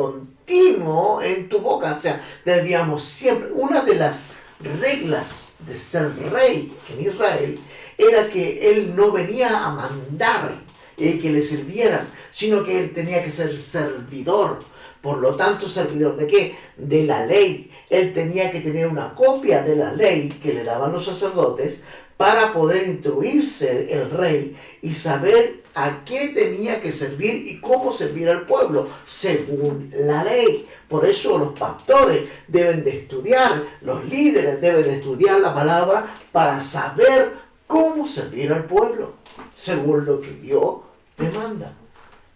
continuo en tu boca. O sea, debíamos siempre, una de las reglas de ser rey en Israel era que él no venía a mandar que le sirvieran, sino que él tenía que ser servidor. Por lo tanto, servidor ¿de qué? De la ley. Él tenía que tener una copia de la ley que le daban los sacerdotes para poder instruirse el rey y saber a qué tenía que servir y cómo servir al pueblo, según la ley. Por eso los pastores deben de estudiar, los líderes deben de estudiar la palabra para saber cómo servir al pueblo, según lo que Dios demanda.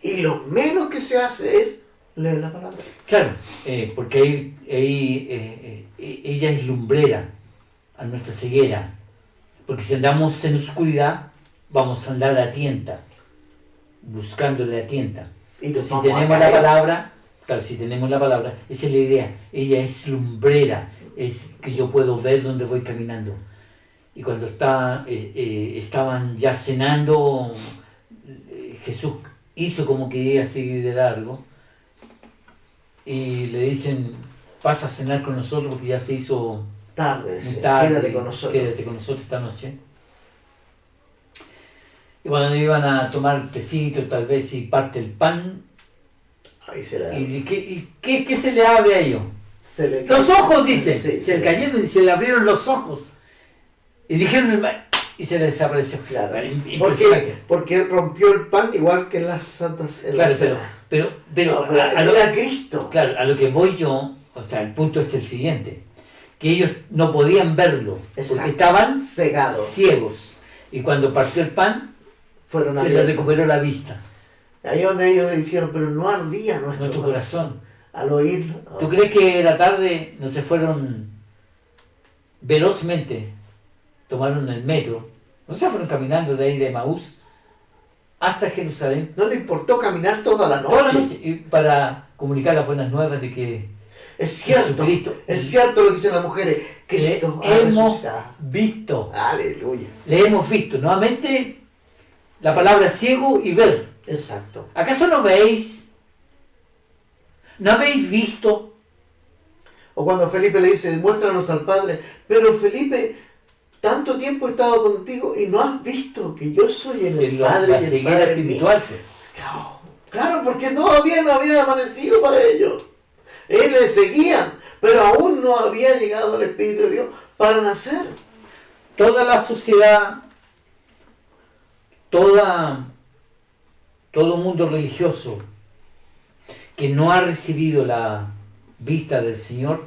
Y lo menos que se hace es leer la palabra. Claro, porque ella es lumbrera a nuestra ceguera. Porque si andamos en oscuridad, vamos a andar a tienta, buscándole a tienta. Y si tenemos la palabra, claro, si tenemos la palabra, esa es la idea. Ella es lumbrera, es que yo puedo ver dónde voy caminando. Y cuando estaban ya cenando, Jesús hizo como que iba a seguir de largo. Y le dicen, pasa a cenar con nosotros porque ya se hizo tarde, quédate con nosotros esta noche. Y cuando iban a tomar tecito tal vez y parte el pan, ahí se le ¿y qué se le abre a ellos? Los ojos, dice, sí, se le cayeron y se le abrieron los ojos. Y dijeron, y se le desapareció. Claro. Porque rompió el pan igual que en las santas en claro, la cena. Pero a Cristo. Claro, a lo que voy yo, o sea, el punto es el siguiente, que ellos no podían verlo, porque estaban cegados, ciegos. Y cuando partió el pan, se les recuperó la vista. Ahí donde ellos dijeron, pero no ardía nuestro corazón al oírlo. ¿Tú crees que la tarde no se fueron velozmente, tomaron el metro, no se fueron caminando de ahí de Emaús hasta Jerusalén? No le importó caminar toda la noche. Toda la noche, y para comunicar las buenas nuevas de que es cierto, es cierto lo que dicen las mujeres. Cristo le hemos visto. Aleluya. Le hemos visto. Nuevamente, la palabra ciego y ver. Exacto. ¿Acaso no veis? ¿No habéis visto? O cuando Felipe le dice, muéstranos al Padre. Pero Felipe, tanto tiempo he estado contigo y no has visto que yo soy el Padre y el Padre espiritual. Claro, porque todavía no había amanecido para ellos. Él le seguían, pero aún no había llegado el Espíritu de Dios para nacer. Toda la sociedad, todo mundo religioso que no ha recibido la vista del Señor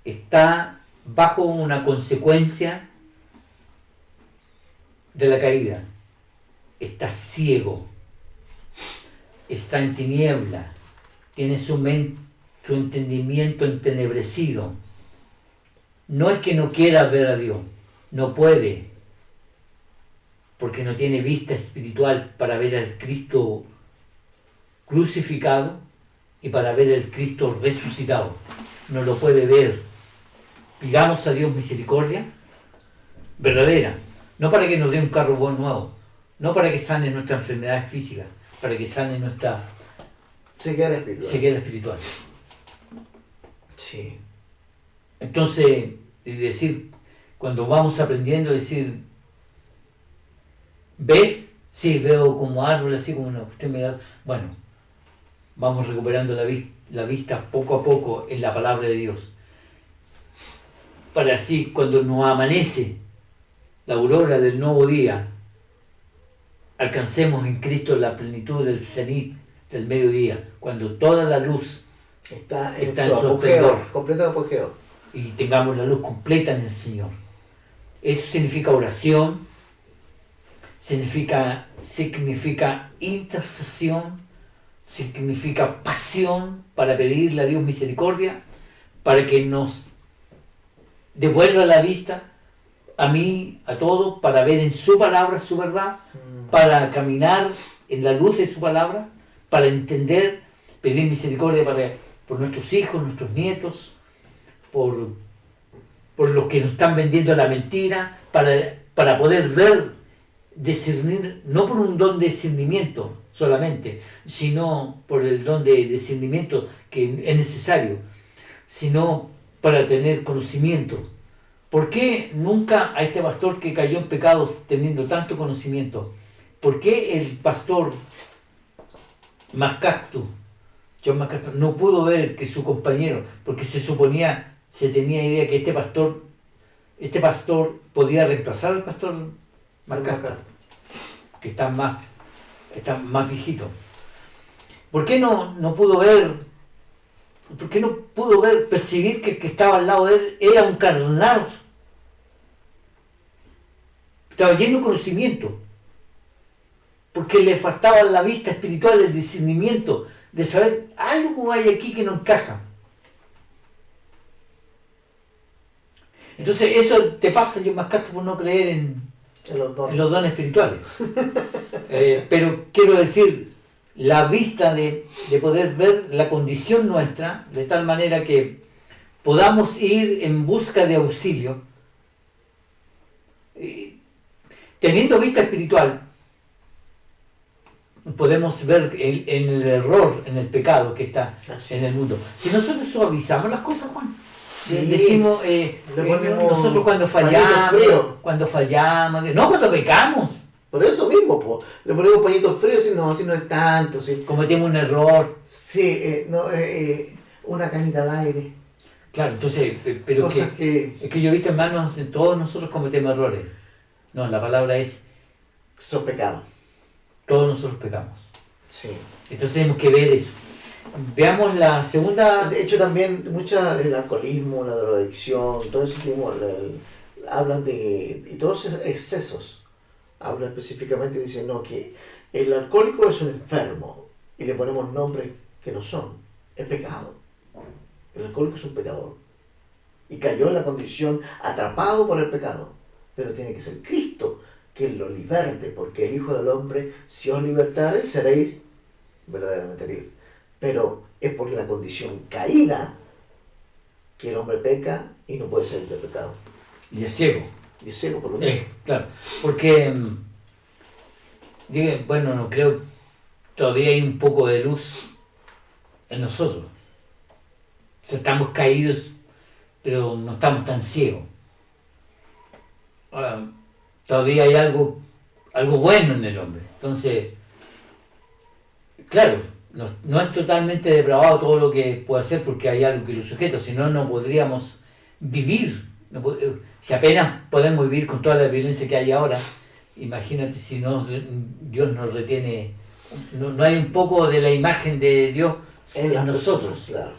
está bajo una consecuencia de la caída. Está ciego, está en tiniebla, tiene su entendimiento entenebrecido. No es que no quiera ver a Dios, no puede, porque no tiene vista espiritual para ver al Cristo crucificado y para ver al Cristo resucitado. No lo puede ver. Pidamos a Dios misericordia verdadera, no para que nos dé un carro buen nuevo, no para que sane nuestras enfermedades físicas, para que sane nuestra ceguera espiritual. Sí. Entonces, decir, cuando vamos aprendiendo, decir, ¿ves? Sí, veo como árbol, así como usted me da. Bueno, vamos recuperando la vista poco a poco en la palabra de Dios. Para así, cuando nos amanece la aurora del nuevo día, alcancemos en Cristo la plenitud del cenit del mediodía, cuando toda la luz está en su apogeo, completo apogeo. Y tengamos la luz completa en el Señor. Eso significa oración, significa intercesión, significa pasión para pedirle a Dios misericordia, para que nos devuelva la vista, a mí, a todos, para ver en su palabra su verdad, para caminar en la luz de su palabra, para entender, pedir misericordia por nuestros hijos, nuestros nietos, por los que nos están vendiendo la mentira, para poder ver, discernir, no por un don de discernimiento, solamente, sino por el don de discernimiento que es necesario, sino para tener conocimiento. ¿Por qué nunca a este pastor que cayó en pecados teniendo tanto conocimiento? ¿Por qué el pastor MacArthur, John MacArthur, no pudo ver que su compañero, porque se tenía idea que este pastor podía reemplazar al pastor MacArthur, que está más viejito? ¿Por qué no pudo ver? ¿Por qué no pudo percibir que el que estaba al lado de él era un carnal? Estaba lleno de conocimiento. Porque le faltaba la vista espiritual, el discernimiento, de saber algo hay aquí que no encaja. Entonces eso te pasa, yo más casto por no creer en los dones espirituales. Pero quiero decir, la vista de poder ver la condición nuestra, de tal manera que podamos ir en busca de auxilio, teniendo vista espiritual, podemos ver en el error, en el pecado que está en el mundo. Si nosotros suavizamos las cosas, Juan, decimos, nosotros cuando fallamos, cuando pecamos, por eso mismo, le ponemos pañitos fríos y no es tanto. ¿Sí? Cometemos un error. Sí, una canita al aire. Claro, entonces, pero es que yo he visto, hermanos, todos nosotros cometemos errores. No, la palabra es... Son pecados. Todos nosotros pecamos. Sí. Entonces tenemos que ver eso. Veamos la segunda... De hecho, también el alcoholismo, la drogadicción, todo ese tipo, hablan de... Y todos esos excesos. Habla específicamente, dice, no, que el alcohólico es un enfermo y le ponemos nombres que no son. Es pecado. El alcohólico es un pecador. Y cayó en la condición atrapado por el pecado. Pero tiene que ser Cristo que lo liberte, porque el Hijo del Hombre, si os libertare, seréis verdaderamente libres. Pero es por la condición caída que el hombre peca y no puede salir del pecado. Y es ciego. Y es ciego por lo menos. Claro, porque, bueno, no creo, todavía hay un poco de luz en nosotros. O sea, estamos caídos, pero no estamos tan ciegos. Todavía hay algo bueno en el hombre. Entonces, claro, no es totalmente depravado todo lo que puede hacer porque hay algo que lo sujeta, si no, no podríamos vivir. Si apenas podemos vivir con toda la violencia que hay ahora, imagínate si no, Dios nos retiene, no hay un poco de la imagen de Dios en nosotros. Claro.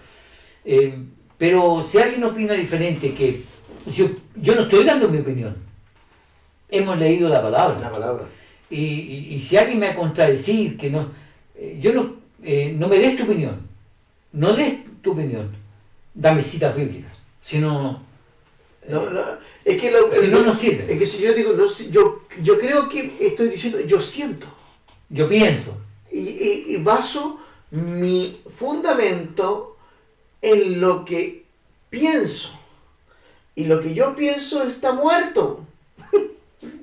Pero si alguien opina diferente, que yo no estoy dando mi opinión, hemos leído la palabra. La palabra. Y si alguien me va a contradecir, que no, no me des tu opinión, no des tu opinión, dame citas bíblicas, si no... es que si no sirve. Es que si yo digo, yo creo que estoy diciendo, yo siento. Yo pienso. Y baso mi fundamento en lo que pienso. Y lo que yo pienso está muerto.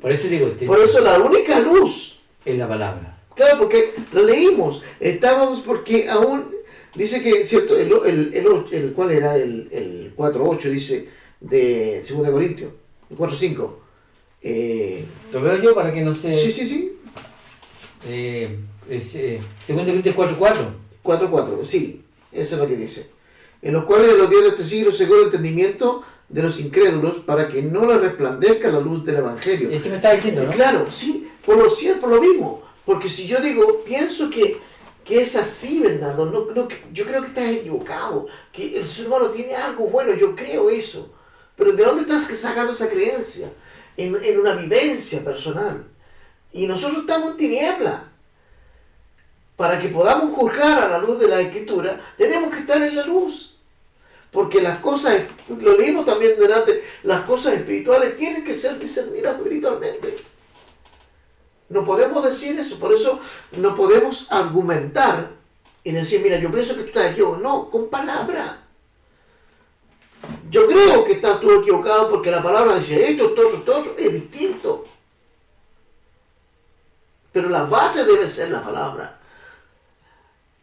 Por eso digo... Por eso la única luz es la palabra. Claro, porque lo leímos. Estábamos porque aún... Dice que, cierto, ¿cuál era? El 4.8 dice de 2 Corintios. El 4.5. Lo veo yo para que no se... Sí. Es 2 Corintios 4.4. 4.4, sí. Eso es lo que dice. En los cuales los días de este siglo cegó el entendimiento de los incrédulos para que no les resplandezca la luz del Evangelio. Eso me está diciendo, ¿no? Claro, sí, por lo mismo. Porque si yo digo, pienso que es así, Bernardo, yo creo que estás equivocado, que el ser humano tiene algo bueno, yo creo eso. Pero ¿de dónde estás sacando esa creencia? En una vivencia personal. Y nosotros estamos en tiniebla. Para que podamos juzgar a la luz de la Escritura, tenemos que estar en la luz. Porque las cosas, lo leímos también delante, las cosas espirituales tienen que ser discernidas espiritualmente. No podemos decir eso, por eso no podemos argumentar y decir, mira, yo pienso que tú estás equivocado. No, con palabra. Yo creo que estás tú equivocado porque la palabra dice esto, todo es distinto. Pero la base debe ser la palabra.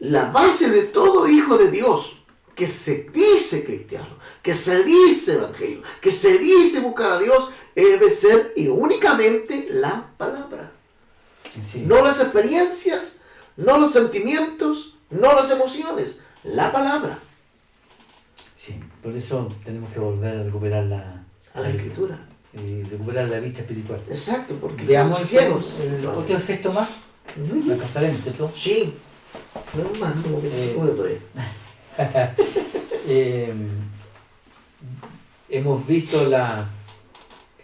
la base de todo hijo de Dios que se dice cristiano, que se dice evangelio, que se dice buscar a Dios, debe ser y únicamente la palabra. Sí. No las experiencias, no los sentimientos, no las emociones, la palabra. Sí, por eso tenemos que volver a recuperar A la escritura. Y recuperar la vista espiritual. Exacto, porque Veamos estamos ciegos. otro efecto más. La pasaremos, ¿cierto? Sí. No más, como que se pone todavía. Hemos visto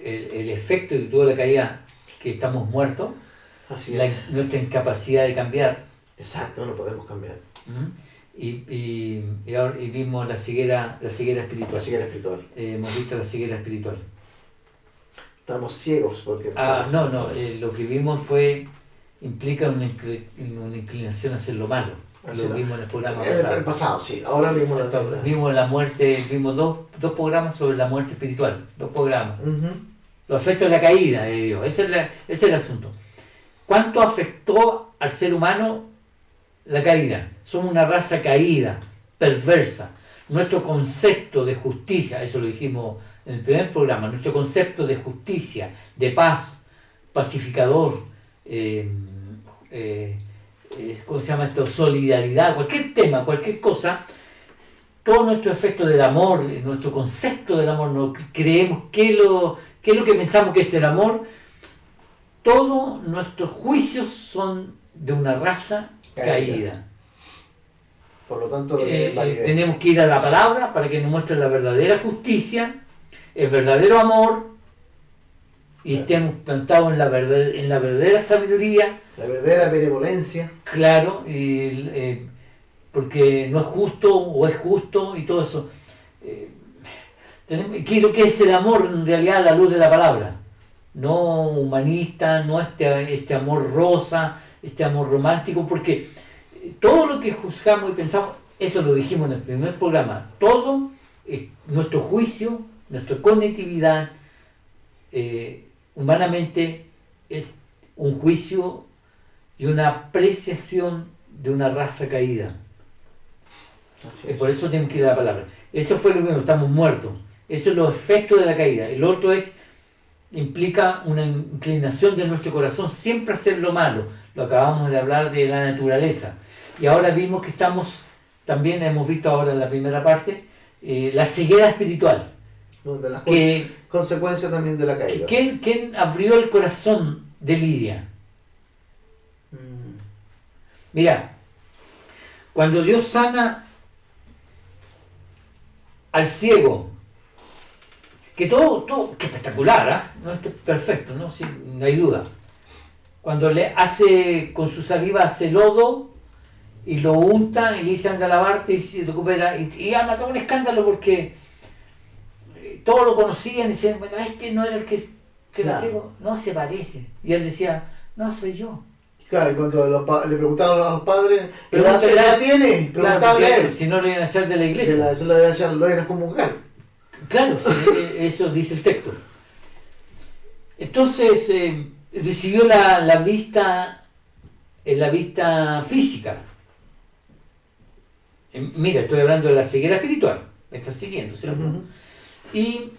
el efecto que tuvo la caída, que estamos muertos, Así es. nuestra incapacidad de cambiar. Exacto, no podemos cambiar. Y vimos la ceguera espiritual. La ceguera espiritual. Hemos visto la ceguera espiritual. Estamos ciegos porque... Lo que vimos implica una inclinación a hacer lo malo. Lo vimos en el programa pasado. El pasado, sí. Ahora vimos la... Vimos la muerte, vimos dos programas sobre la muerte espiritual. 2 programas. Los efectos de la caída de Dios. Ese es el asunto. ¿Cuánto afectó al ser humano la caída? Somos una raza caída, perversa. Nuestro concepto de justicia, eso lo dijimos en el primer programa, nuestro concepto de justicia, de paz, pacificador, ¿cómo se llama esto? Solidaridad, cualquier tema, cualquier cosa, todo nuestro efecto del amor, nuestro concepto del amor, no creemos qué es lo que pensamos que es el amor, todos nuestros juicios son de una raza caída. Por lo tanto, tenemos que ir a la palabra para que nos muestre la verdadera justicia, el verdadero amor, y estemos plantados en la verdadera sabiduría. La verdadera benevolencia. Claro, porque no es justo o es justo y todo eso. Quiero que es el amor en realidad a la luz de la palabra. No humanista, no este amor rosa, este amor romántico, porque todo lo que juzgamos y pensamos, eso lo dijimos en el primer programa, todo, nuestro juicio, nuestra cognitividad, humanamente, es un juicio y una apreciación de una raza caída. Por eso tenemos que ir a la palabra. Eso fue lo mismo, estamos muertos. Eso es los efectos de la caída. El otro implica una inclinación de nuestro corazón siempre a hacer lo malo. Lo acabamos de hablar de la naturaleza. Y ahora vimos que también hemos visto ahora en la primera parte, la ceguera espiritual. De las consecuencias también de la caída. ¿Quién abrió el corazón de Lidia? Mira, cuando Dios sana al ciego, que todo, que espectacular, no es perfecto, ¿no? Sí, no hay duda. Cuando le hace con su saliva, hace lodo y lo unta y le dice anda a lavarte y se recupera. Y anda todo un escándalo porque todos lo conocían y decían, bueno, este no era el que era ciego, no se parece. Y él decía, no, soy yo. Claro, y cuando le preguntaban a los padres, ¿qué edad tiene? Claro, si no lo iban a hacer de la iglesia. Lo iban a comulgar. Claro, sí, eso dice el texto. Entonces, recibió la vista física. Mira, estoy hablando de la ceguera espiritual. Me estás siguiendo, ¿cierto? Y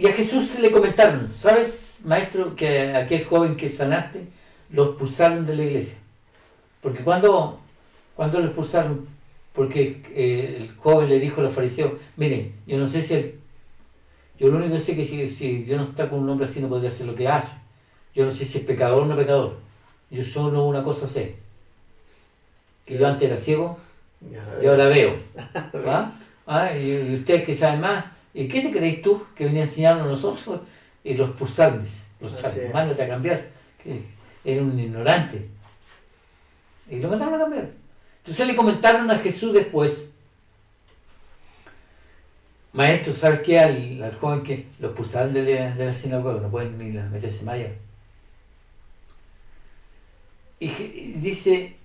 a Jesús se le comentaron, ¿sabes, maestro, que aquel joven que sanaste lo expulsaron de la iglesia? Porque cuando lo expulsaron, porque el joven le dijo a los fariseos, miren, yo no sé yo lo único que sé es que si Dios no está con un hombre así no podría hacer lo que hace. Yo no sé si es pecador o no pecador. Yo solo una cosa sé, que yo antes era ciego y ahora veo. Y ustedes que saben más, ¿y qué te creéis tú que venía a enseñarnos a nosotros? Y los expulsaron, mándate a cambiar. Que era un ignorante. Y lo mandaron a cambiar. Entonces le comentaron a Jesús después, maestro, ¿sabes qué? Al joven que lo expulsaron de la sinagoga, no pueden ni meterse malla. Y dice,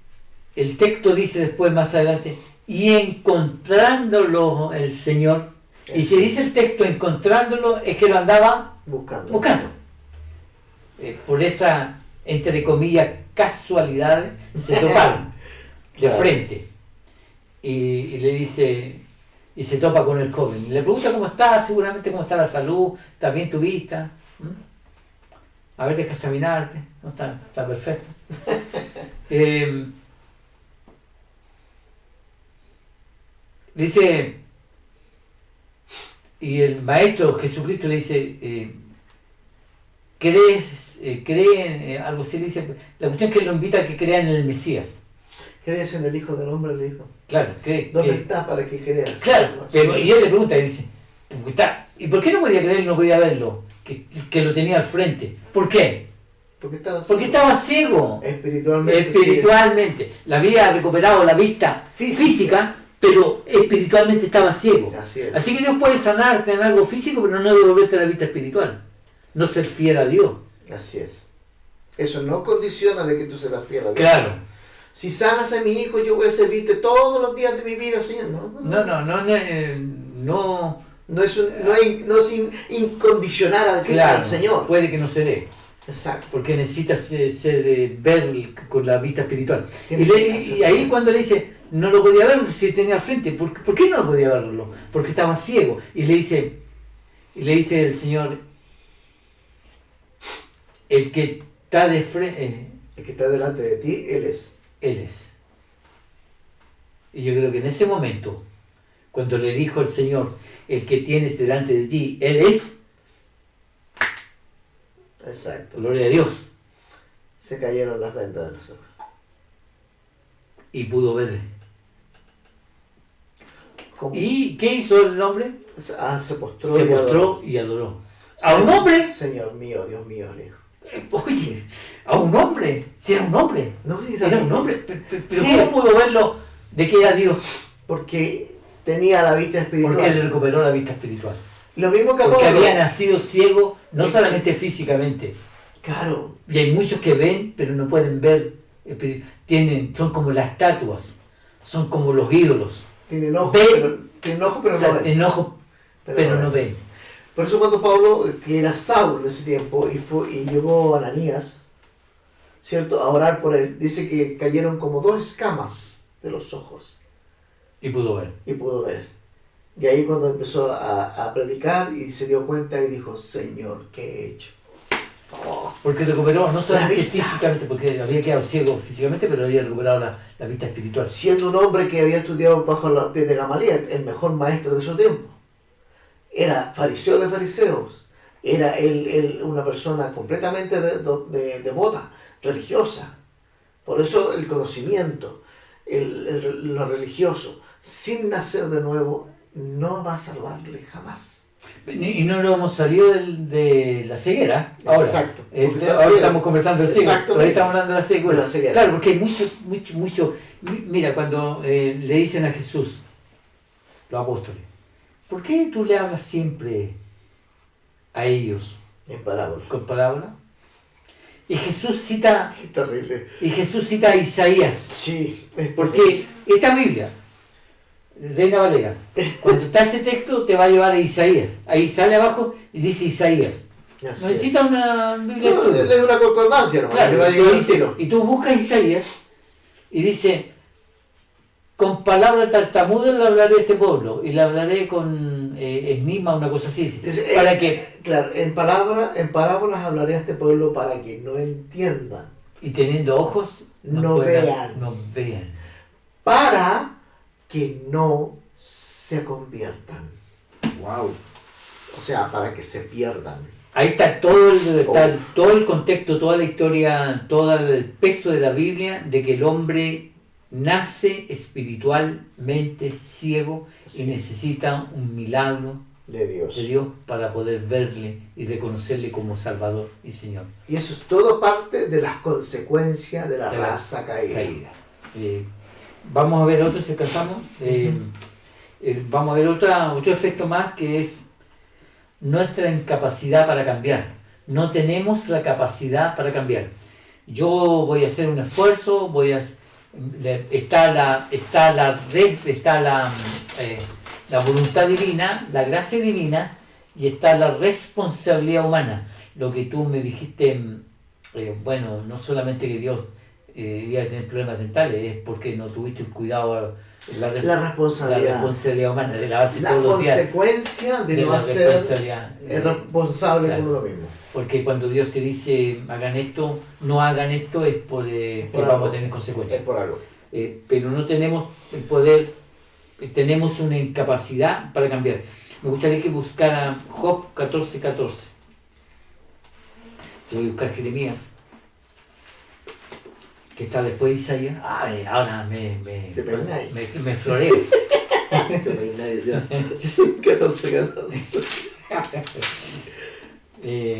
el texto dice después más adelante, y encontrándolo el Señor, y si dice el texto encontrándolo, es que lo andaba buscando. Por esa, entre comillas, casualidad, se toparon. de frente. Y le dice, y se topa con el joven. Y le pregunta cómo está, seguramente cómo está la salud, está bien tu vista. A ver, deja examinarte. No, está perfecto. Dice, y el maestro Jesucristo le dice, cree, algo así, le dice, la cuestión es que lo invita a que crea en el Mesías. ¿Crees en el Hijo del Hombre? Le dijo. Claro, cree. ¿Dónde está para que creas? Claro, pero, y él le pregunta y dice, ¿y por qué no podía creer y no podía verlo? Que lo tenía al frente. ¿Por qué? Porque estaba ciego. Espiritualmente. Le había recuperado la vista física, pero espiritualmente estaba ciego. Así que Dios puede sanarte en algo físico, pero no devolverte la vista espiritual. No ser fiel a Dios. Así es. Eso no condiciona de que tú seas fiel a Dios. Claro. Si sanas a mi hijo, yo voy a servirte todos los días de mi vida, Señor. No es incondicionar al Señor. Puede que no se dé. Exacto. Porque necesitas ver con la vista espiritual. Y ahí cuando le dice, no lo podía ver si tenía al frente. ¿Por qué no lo podía verlo? Porque estaba ciego. Y le dice el Señor, el que está de frente, el que está delante de ti, Él es. Él es. Y yo creo que en ese momento, cuando le dijo el Señor, el que tienes delante de ti, Él es. Exacto. Gloria a Dios. Se cayeron las vendas de los ojos. Y pudo ver. ¿Cómo? ¿Y qué hizo el hombre? Se postró y adoró. ¿A un hombre? Señor mío, Dios mío, le dijo. Oye, a un hombre. Si era un hombre. No, era un hombre. Pero sí. ¿cómo pudo verlo de que era Dios? Porque tenía la vista espiritual. Porque él recuperó la vista espiritual. Lo mismo que porque Pablo. Había nacido ciego, no solamente físicamente. Claro. Y hay muchos que ven, pero no pueden ver. Son como las estatuas. Son como los ídolos. Tienen ojos, pero no ven. Tienen ojos, pero no ven. Por eso cuando Pablo, que era Saulo en ese tiempo, y llegó a Ananías, ¿cierto?, a orar por él, dice que cayeron como 2 escamas de los ojos. Y pudo ver. Y ahí cuando empezó a predicar y se dio cuenta y dijo, Señor, ¿qué he hecho? Oh, porque recuperó no solamente físicamente, porque había quedado ciego físicamente, pero había recuperado la vista espiritual. Siendo un hombre que había estudiado bajo los pies de Gamaliel, el mejor maestro de su tiempo. Era fariseo de fariseos. Era él una persona completamente devota, religiosa. Por eso el conocimiento, lo religioso, sin nacer de nuevo, no va a salvarle jamás. Y no lo hemos salido de la ceguera. Ahora, exacto. Ahora estamos conversando del ciego. Ahora estamos hablando de la ceguera. Claro, porque hay mucho. Mira, cuando le dicen a Jesús, los apóstoles, ¿por qué tú le hablas siempre a ellos? En parábola. Con parábola. Y Jesús cita. Qué terrible. Y Jesús cita a Isaías. Sí. Porque esta Biblia, Reina Valera, cuando está ese texto te va a llevar a Isaías. Ahí sale abajo y dice Isaías. Así necesita una Biblia. No, es una concordancia, ¿no? Claro, y tú buscas Isaías y dice, con palabras tartamudas le hablaré a este pueblo y le hablaré con enigma, una cosa así. Para que, claro, en parábolas hablaré a este pueblo para que no entiendan. Y teniendo ojos, no vean. Para que no se conviertan. Wow. O sea, para que se pierdan. Ahí está todo el contexto, toda la historia, todo el peso de la Biblia de que el hombre nace espiritualmente ciego y necesita un milagro de Dios para poder verle y reconocerle como Salvador y Señor. Y eso es todo parte de las consecuencias de la raza caída. Vamos a ver otro, si alcanzamos. Vamos a ver otro efecto más, que es nuestra incapacidad para cambiar. No tenemos la capacidad para cambiar. Yo voy a hacer un esfuerzo, está la voluntad divina, la gracia divina, y está la responsabilidad humana. Lo que tú me dijiste, no solamente que Dios iba a tener problemas dentales, es porque no tuviste el cuidado, La la responsabilidad. responsabilidad humana de lavarte La todos los días. consecuencia de no la hacer responsabilidad, el responsable claro. con uno mismo. Porque cuando Dios te dice hagan esto, no hagan esto, es por, que Por vamos algo. a tener Es consecuencias. por algo. Pero no tenemos el poder, tenemos una incapacidad para cambiar. Me gustaría que buscara Job 14:14. Voy a buscar Jeremías, que está después de Isaías. Ahora Te peináis. me floreo. Te peináis ya. 14.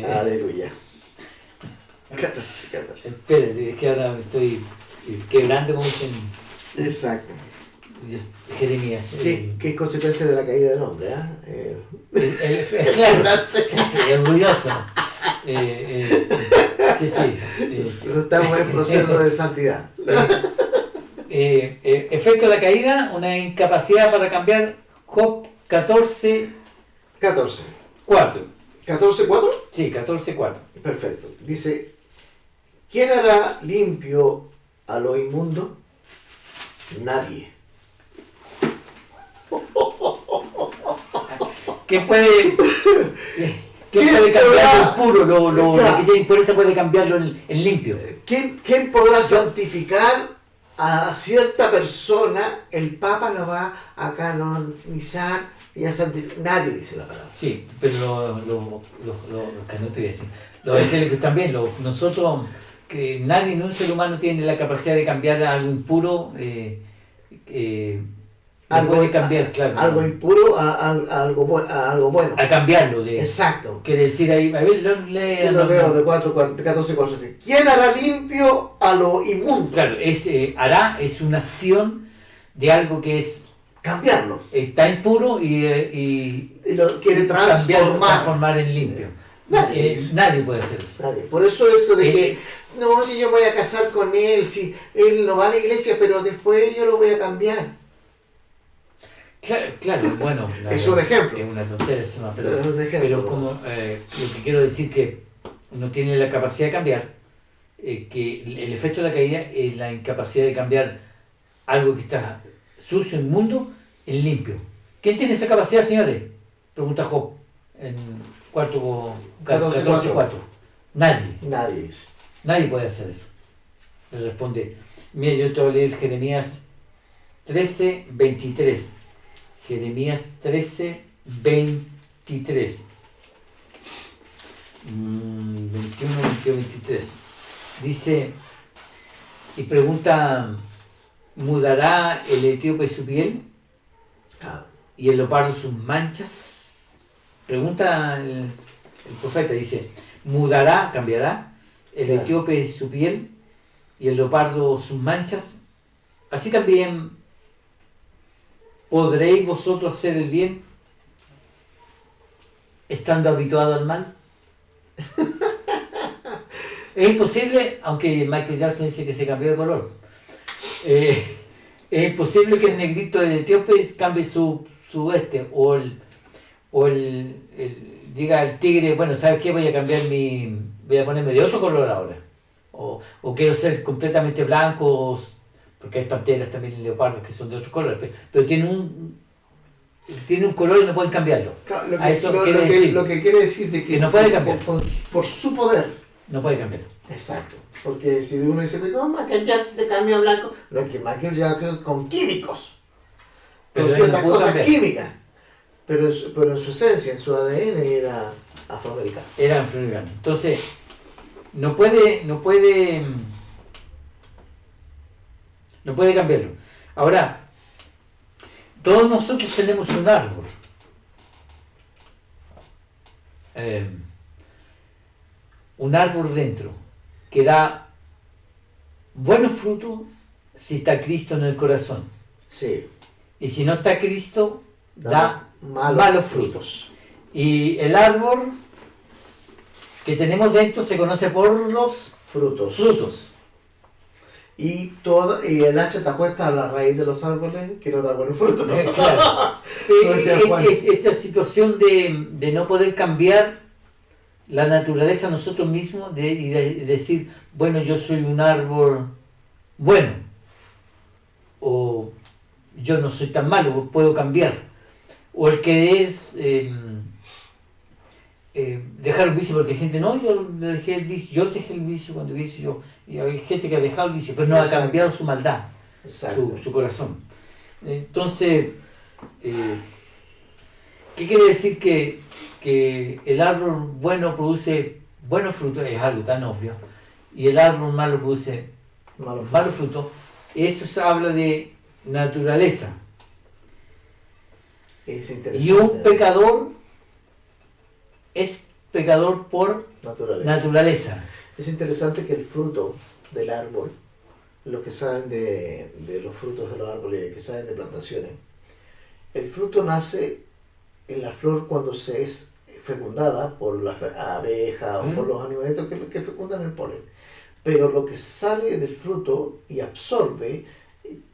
Aleluya. 14. Espérate, es que ahora me estoy quebrando como dicen Exacto. Jeremías. ¿Qué es consecuencia de la caída del hombre? Claro, es orgulloso. Sí. Pero estamos en proceso de santidad. Efecto de la caída, una incapacidad para cambiar. Job 14:4. 14.4. Sí, 14:4. Perfecto. Dice, ¿quién hará limpio a lo inmundo? Nadie. ¿Quién puede cambiar lo puro, lo que tiene impureza puede cambiarlo en limpio? ¿Quién podrá santificar a cierta persona? El Papa lo va a canonizar y a santificar. Nadie dice la palabra. Sí, pero los canutos iba a decir. Los evangélicos también, nosotros, que nadie, ni un ser humano tiene la capacidad de cambiar algo impuro, puede cambiar, claro. Algo impuro a algo bueno. A cambiarlo. Exacto. Quiere decir ahí, a ver, En los Hebreos de 14:4. ¿Quién hará limpio a lo inmundo? Claro, hará es una acción de algo que Cambiarlo. está impuro y Lo quiere transformar en limpio. Nadie puede hacer eso. Nadie. Por eso de que, no, si yo voy a casar con él, si él no va a la iglesia, pero después yo lo voy a cambiar. Claro, bueno. Es un ejemplo. Es una tontería, pero, Es un ejemplo. pero como, lo que quiero decir que uno tiene la capacidad de cambiar, que el efecto de la caída es la incapacidad de cambiar algo que está sucio, inmundo, en limpio. ¿Quién tiene esa capacidad, señores? Pregunta Job en 14:4. Nadie. Nadie puede hacer eso. Le responde. Mira, yo te voy a leer Jeremías 13:23. Jeremías 13:23. 21-23. Dice, y pregunta, ¿mudará el etíope su piel y el leopardo sus manchas? Pregunta el profeta, dice, cambiará el etíope su piel y el leopardo sus manchas. Así también ¿podréis vosotros hacer el bien estando habituado al mal? Es imposible, aunque Michael Jackson dice que se cambió de color, es imposible que el negrito de Etíope cambie su diga el tigre, bueno, ¿sabes qué? Voy a ponerme de otro color ahora, o quiero ser completamente blanco, porque hay panteras también, leopardos que son de otros colores, pero tiene un color y no pueden cambiarlo. Lo que quiere decir de que no puede cambiar. Por su poder. No puede cambiar. Exacto. Porque si uno dice, no, Michael Jackson se cambia a blanco, no es que Michael Jackson con químicos, Pero con ciertas cosas cambiar. químicas, pero en su esencia, en su ADN era afroamericano. Era afroamericano. Entonces, no puede cambiarlo. Ahora, todos nosotros tenemos un árbol. Un árbol dentro que da buenos frutos si está Cristo en el corazón. Sí. Y si no está Cristo, da malos frutos. Y el árbol que tenemos dentro se conoce por los frutos. Y el hacha está puesta a la raíz de los árboles que no da buenos frutos. Claro. Esta situación de no poder cambiar la naturaleza nosotros mismos y de decir, bueno, yo soy un árbol bueno, o yo no soy tan malo, puedo cambiar, o el que es dejar el vicio, porque hay gente, no, yo dejé el vicio cuando hice yo, y hay gente que ha dejado el vicio, pero no ha cambiado su maldad, su corazón. Entonces, ¿qué quiere decir que el árbol bueno produce buenos frutos? Es algo tan obvio, y el árbol malo produce malos frutos. Eso se habla de naturaleza. Es interesante. Y un pecador es pecador por naturaleza. Es interesante que el fruto del árbol, los que saben de los frutos de los árboles, que saben de plantaciones, el fruto nace en la flor cuando se es fecundada por la abeja o por los animalitos que fecundan el polen. Pero lo que sale del fruto y absorbe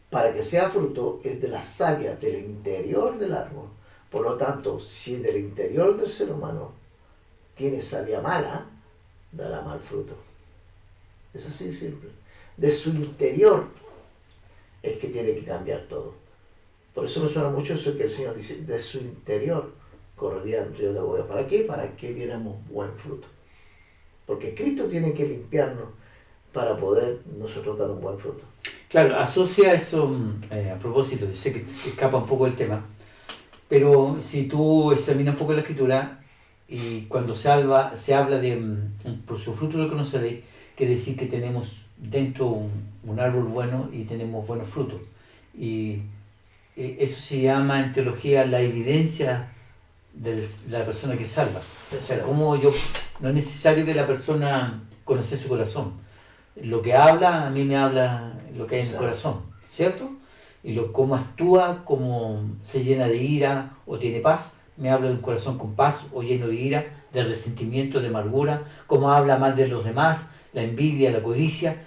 para que sea fruto es de la savia del interior del árbol. Por lo tanto, si del interior del ser humano tiene savia mala, dará mal fruto. Es así simple. De su interior es que tiene que cambiar todo. Por eso me suena mucho eso que el Señor dice, de su interior correría el río de agua. ¿Para qué? Para que diéramos buen fruto. Porque Cristo tiene que limpiarnos para poder nosotros dar un buen fruto. Claro, asocia eso, a propósito, yo sé que escapa un poco del tema, pero si tú examinas un poco la Escritura, y cuando se habla de por su fruto lo conoceréis, quiere decir que tenemos dentro un árbol bueno y tenemos buenos frutos. Y eso se llama en teología la evidencia de la persona que salva. O sea, como no es necesario que la persona conozca su corazón. Lo que habla, a mí me habla lo que hay en el corazón, ¿cierto? Y cómo actúa, cómo se llena de ira o tiene paz, me habla de un corazón con paz o lleno de ira, de resentimiento, de amargura, cómo habla mal de los demás, la envidia, la codicia.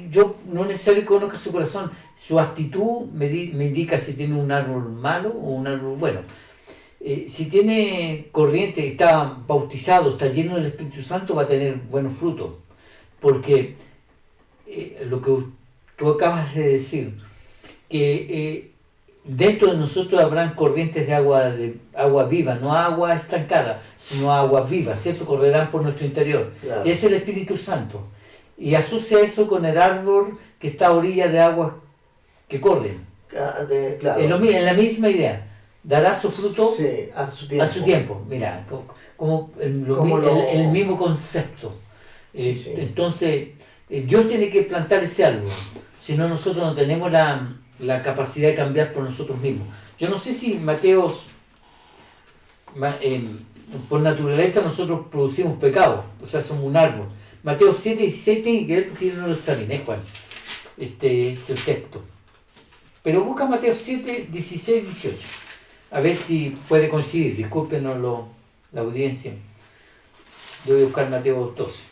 Yo no es necesario que conozca su corazón, su actitud me indica si tiene un árbol malo o un árbol bueno. Si tiene corriente, está bautizado, está lleno del Espíritu Santo, va a tener buenos frutos. Porque lo que tú acabas de decir, que dentro de nosotros habrán corrientes de agua viva, no agua estancada, sino agua viva, ¿cierto? Correrán por nuestro interior. Claro. Es el Espíritu Santo. Y asocia eso con el árbol que está a orilla de aguas que corren. Claro. En la misma idea. Dará su fruto a su tiempo. Mira, como el mismo concepto. Sí. Entonces, Dios tiene que plantar ese árbol, si no nosotros no tenemos la capacidad de cambiar por nosotros mismos. Yo no sé si Mateos, por naturaleza nosotros producimos pecados, o sea, somos un árbol. Mateo 7:17, tiene que ver porque yo no lo examiné, Juan, este texto. Pero busca Mateo 7:16-18, a ver si puede coincidir. Discúlpenos la audiencia. Yo voy a buscar Mateo 12.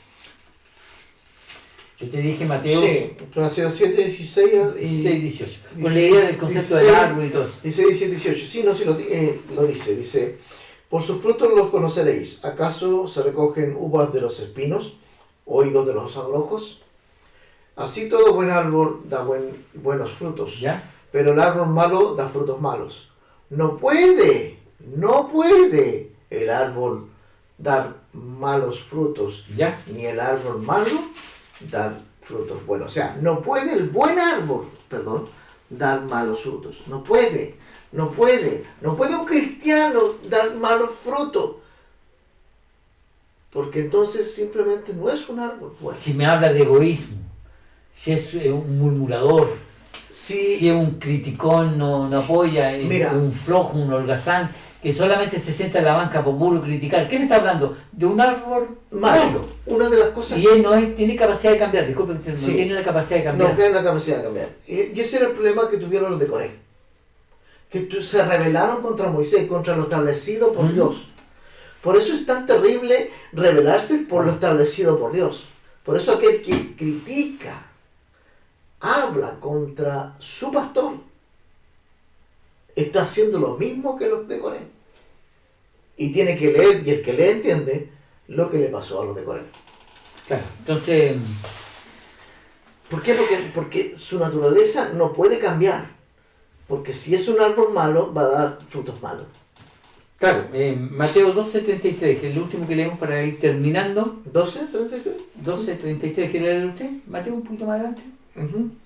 Yo te dije Mateo 7:16 y 18. Con la idea del concepto del árbol y todo eso. 16, 17, 18. Sí, no, sí, lo dice. Dice, por sus frutos los conoceréis. ¿Acaso se recogen uvas de los espinos o higos de los abrojos? Así todo buen árbol da buenos frutos. ¿Ya? Pero el árbol malo da frutos malos. No puede el árbol dar malos frutos. ¿Ya? Ni el árbol malo dar frutos buenos. O sea, no puede el buen árbol, dar malos frutos. No puede un cristiano dar malos frutos. Porque entonces simplemente no es un árbol bueno. Si me habla de egoísmo, si es un murmurador, si es un criticón, no apoya, un flojo, un holgazán, que solamente se sienta en la banca por puro criticar. ¿Qué me está hablando? De un árbol malo. Una de las cosas... Y él no tiene capacidad de cambiar, disculpe, no tiene la capacidad de cambiar. No tiene la capacidad de cambiar. Y ese era el problema que tuvieron los de Coré. Que se rebelaron contra Moisés, contra lo establecido por Dios. Por eso es tan terrible rebelarse por lo establecido por Dios. Por eso aquel que critica, habla contra su pastor, está haciendo lo mismo que los de Coré. Y tiene que leer, y el que lee entiende lo que le pasó a los de Coré. Claro, entonces, ¿Por qué? Porque su naturaleza no puede cambiar. Porque si es un árbol malo, va a dar frutos malos. Claro, Mateo 12:33, que es el último que leemos para ir terminando. ¿12:33? 12:33, ¿quiere leer usted? Mateo, un poquito más adelante.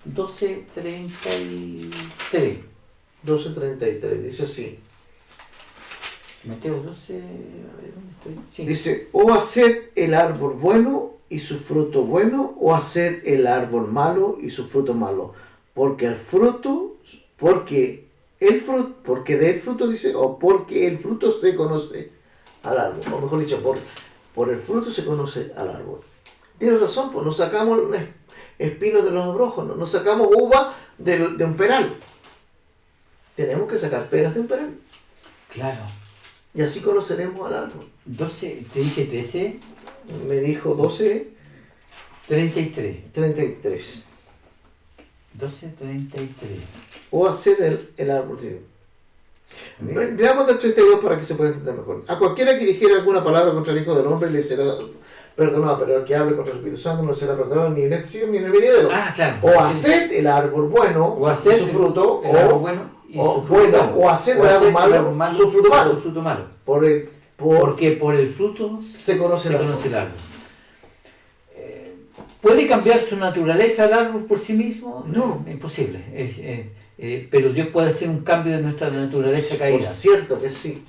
12:33. 12:33, dice así. Mateo 12, a ver, ¿dónde estoy? Sí. Dice, o haced el árbol bueno y su fruto bueno, o haced el árbol malo y su fruto malo. Porque del fruto dice, o porque el fruto se conoce al árbol. O mejor dicho, por el fruto se conoce al árbol. Tienes razón, pues nos sacamos espinos de los abrojos, nos sacamos uva de un peral. Tenemos que sacar peras de un peral. Claro. Y así conoceremos al árbol. 12, te dije 13. Me dijo 33. 12:33. 12:33. O hacer el árbol. Sí. Veamos del 32 para que se pueda entender mejor. A cualquiera que dijera alguna palabra contra el Hijo del Hombre le será perdonado, pero el que hable contra el Espíritu Santo no será perdonado ni en este siglo ni en el venidero. Ah, claro. O hacer el árbol bueno, o hacer su fruto, o hacer el árbol malo, su fruto malo. Porque por el fruto se conoce el árbol. ¿Puede cambiar su naturaleza el árbol por sí mismo? No. Imposible. Pero Dios puede hacer un cambio de nuestra naturaleza caída. Por cierto que sí.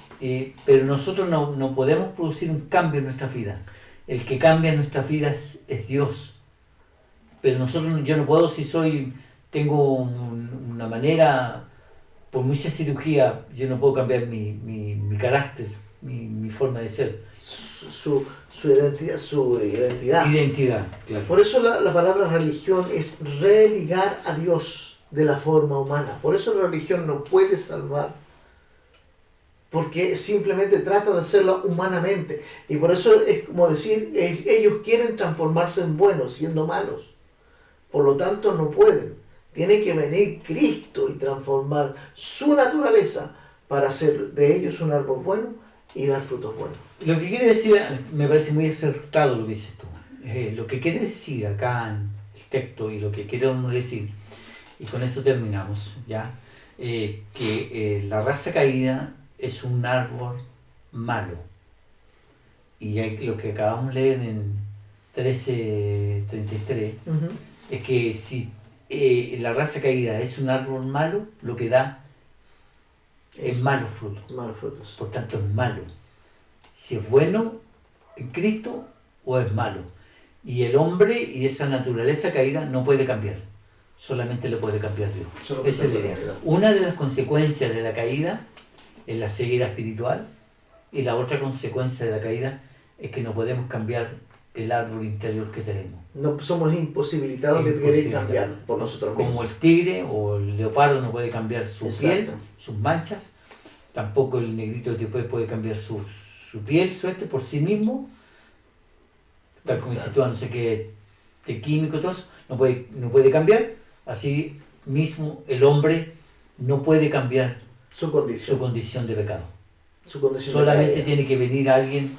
Pero nosotros no podemos producir un cambio en nuestra vida. El que cambia nuestras vidas es Dios. Pero yo no puedo, tengo una manera, por mucha cirugía, yo no puedo cambiar mi carácter, mi forma de ser. Su identidad. Identidad, claro. Por eso la palabra religión es religar a Dios de la forma humana. Por eso la religión no puede salvar. Porque simplemente trata de hacerlo humanamente. Y por eso es como decir, ellos quieren transformarse en buenos siendo malos. Por lo tanto no pueden. Tiene que venir Cristo y transformar su naturaleza para hacer de ellos un árbol bueno y dar frutos buenos. Lo que quiere decir, me parece muy acertado lo que dices tú. Lo que quiere decir acá en el texto y lo que queremos decir, y con esto terminamos ya, que la raza caída es un árbol malo. Y lo que acabamos de leer en 13:33 es que si la raza caída es un árbol malo, lo que da es malos frutos. Malos frutos. Por tanto es malo. Si es bueno en Cristo o es malo. Y el hombre y esa naturaleza caída no puede cambiar. Solamente lo puede cambiar Dios. Esa es la idea. Una de las consecuencias de la caída es la ceguera espiritual, y la otra consecuencia de la caída es que no podemos cambiar el árbol interior que tenemos. No somos imposibilitados de querer cambiar por nosotros mismos. Como el tigre o el leopardo no puede cambiar su piel, sus manchas, tampoco el negrito después puede cambiar su piel, por sí mismo, tal como dice tú, no sé qué, de químico, todo eso, no puede cambiar. Así mismo el hombre no puede cambiar su condición de pecado. Solamente tiene que venir alguien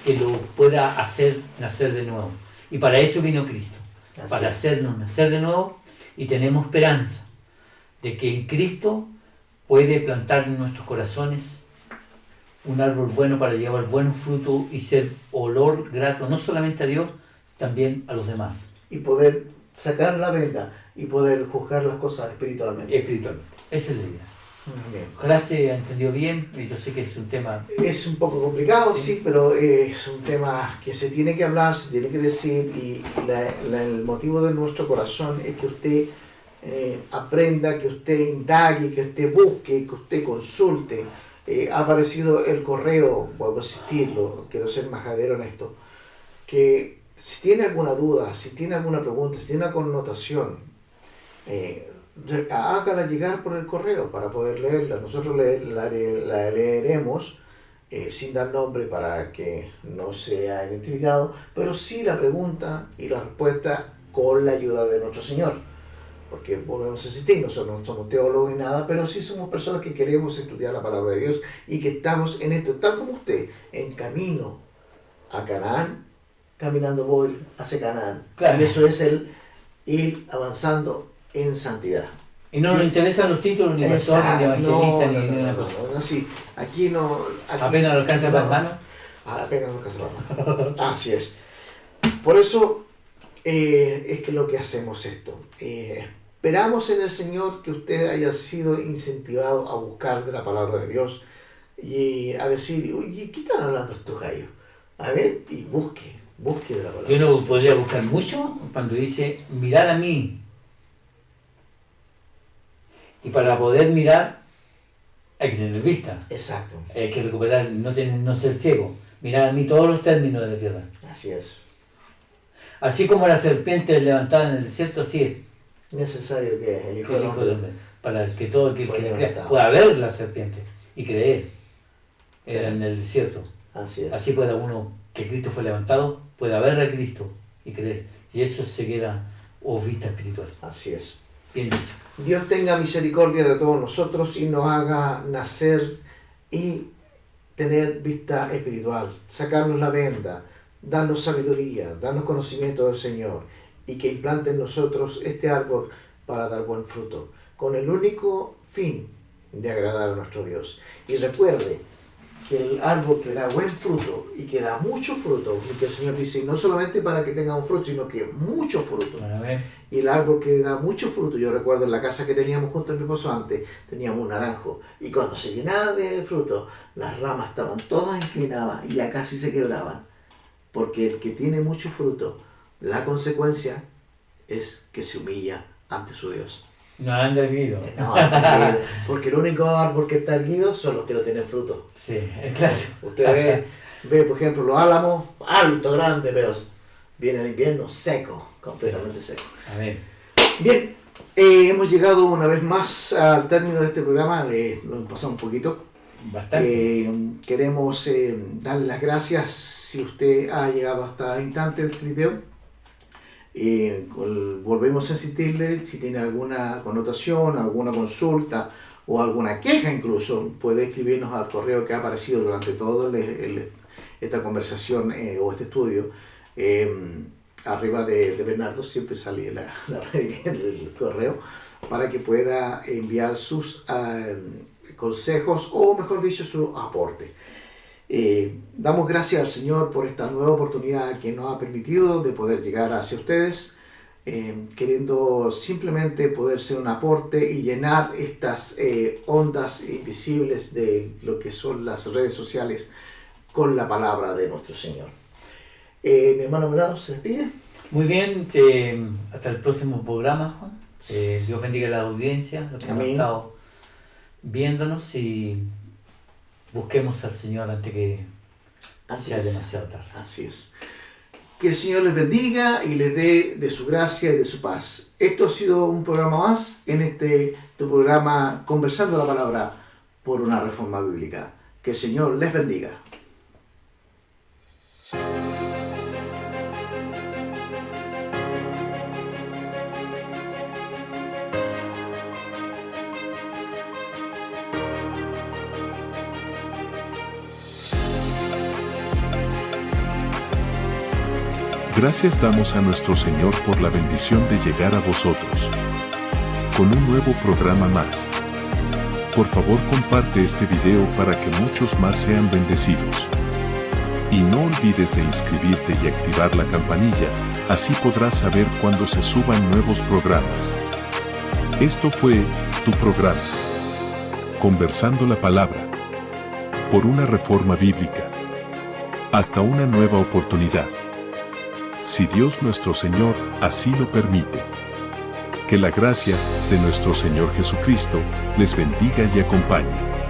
que lo pueda hacer nacer de nuevo. Y para eso vino Cristo, para hacernos nacer de nuevo, y tenemos esperanza de que en Cristo puede plantar en nuestros corazones un árbol bueno para llevar buenos frutos y ser olor grato no solamente a Dios, también a los demás. Y poder sacar la venda y poder juzgar las cosas espiritualmente. Esa es la idea. Ojalá se haya entendido bien, y yo sé que es un tema... Es un poco complicado, sí, pero es un tema que se tiene que hablar, se tiene que decir, y el motivo de nuestro corazón es que usted aprenda, que usted indague, que usted busque, que usted consulte. Ha aparecido el correo, vuelvo a insistirlo, quiero ser majadero en esto, que si tiene alguna duda, si tiene alguna pregunta, si tiene una connotación, hágala llegar por el correo para poder leerla. Nosotros la leeremos sin dar nombre para que no sea identificado, pero sí la pregunta y la respuesta con la ayuda de nuestro Señor. Porque volvemos a insistir, nosotros no somos teólogos ni nada, pero sí somos personas que queremos estudiar la palabra de Dios y que estamos en esto, tal como usted, en camino a Canaán, caminando voy hacia Canaán. Claro. Y eso es ir avanzando en santidad. Y no nos interesan los títulos, ni pastor, ni evangelista, ni ninguna cosa. No, sí. Aquí no. Aquí, Apenas lo alcanza las manos. Apenas lo alcanza las manos. Así es. Por eso es que lo que hacemos esto. Esperamos en el Señor que usted haya sido incentivado a buscar de la palabra de Dios y a decir, oye, ¿qué están hablando estos gallos? A ver, y busque de la palabra. Yo no podría buscar mucho cuando dice mirar a mí. Y para poder mirar hay que tener vista. Exacto. Hay que recuperar, no ser ciego. Mirar a mí todos los términos de la tierra. Así es. Así como la serpiente es levantada en el desierto, así es. Necesario que el Hijo del Hombre para que todo aquel fue que le levantado. crea pueda ver la serpiente y creer. Sí. Era en el desierto. Así es. Así pueda uno, que Cristo fue levantado, pueda ver a Cristo y creer. Y eso es ceguera o vista espiritual. Así es. Bien dicho. Dios tenga misericordia de todos nosotros y nos haga nacer y tener vista espiritual, sacarnos la venda, darnos sabiduría, darnos conocimiento del Señor y que implante en nosotros este árbol para dar buen fruto, con el único fin de agradar a nuestro Dios. Y recuerde que el árbol que da buen fruto y que da mucho fruto, porque el Señor dice, no solamente para que tenga un fruto, sino que mucho fruto. Y el árbol que da mucho fruto, yo recuerdo en la casa que teníamos junto a mi esposo antes, teníamos un naranjo, y cuando se llenaba de fruto, las ramas estaban todas inclinadas y ya casi se quebraban, porque el que tiene mucho fruto, la consecuencia es que se humilla ante su Dios. No anda erguido. No, porque el único árbol que está erguido son los que no tienen fruto. Sí, es claro. Usted ve, por ejemplo, los álamos, alto, grande, pero viene el invierno seco, completamente seco. Amén. Bien, hemos llegado una vez más al término de este programa, lo hemos pasado un poquito. Bastante. Queremos darle las gracias si usted ha llegado hasta el instante de este video. Volvemos a insistirle, si tiene alguna connotación, alguna consulta o alguna queja incluso, puede escribirnos al correo que ha aparecido durante toda esta conversación o este estudio. Arriba de Bernardo siempre sale el correo para que pueda enviar sus consejos o mejor dicho su aporte. Damos gracias al Señor por esta nueva oportunidad que nos ha permitido de poder llegar hacia ustedes, queriendo simplemente poder ser un aporte y llenar estas ondas invisibles de lo que son las redes sociales con la palabra de nuestro Señor. Mi hermano Bernardo se despide. Muy bien, hasta el próximo programa, Juan. Dios bendiga a la audiencia, los que han estado viéndonos y busquemos al Señor antes que sea demasiado tarde. Así es. Que el Señor les bendiga y les dé de su gracia y de su paz. Esto ha sido un programa más en tu programa Conversando la Palabra por una Reforma Bíblica. Que el Señor les bendiga. Gracias damos a nuestro Señor por la bendición de llegar a vosotros con un nuevo programa más. Por favor comparte este video para que muchos más sean bendecidos. Y no olvides de inscribirte y activar la campanilla, así podrás saber cuando se suban nuevos programas. Esto fue tu programa, Conversando la Palabra, por una Reforma Bíblica. Hasta una nueva oportunidad. Si Dios nuestro Señor así lo permite. Que la gracia de nuestro Señor Jesucristo les bendiga y acompañe.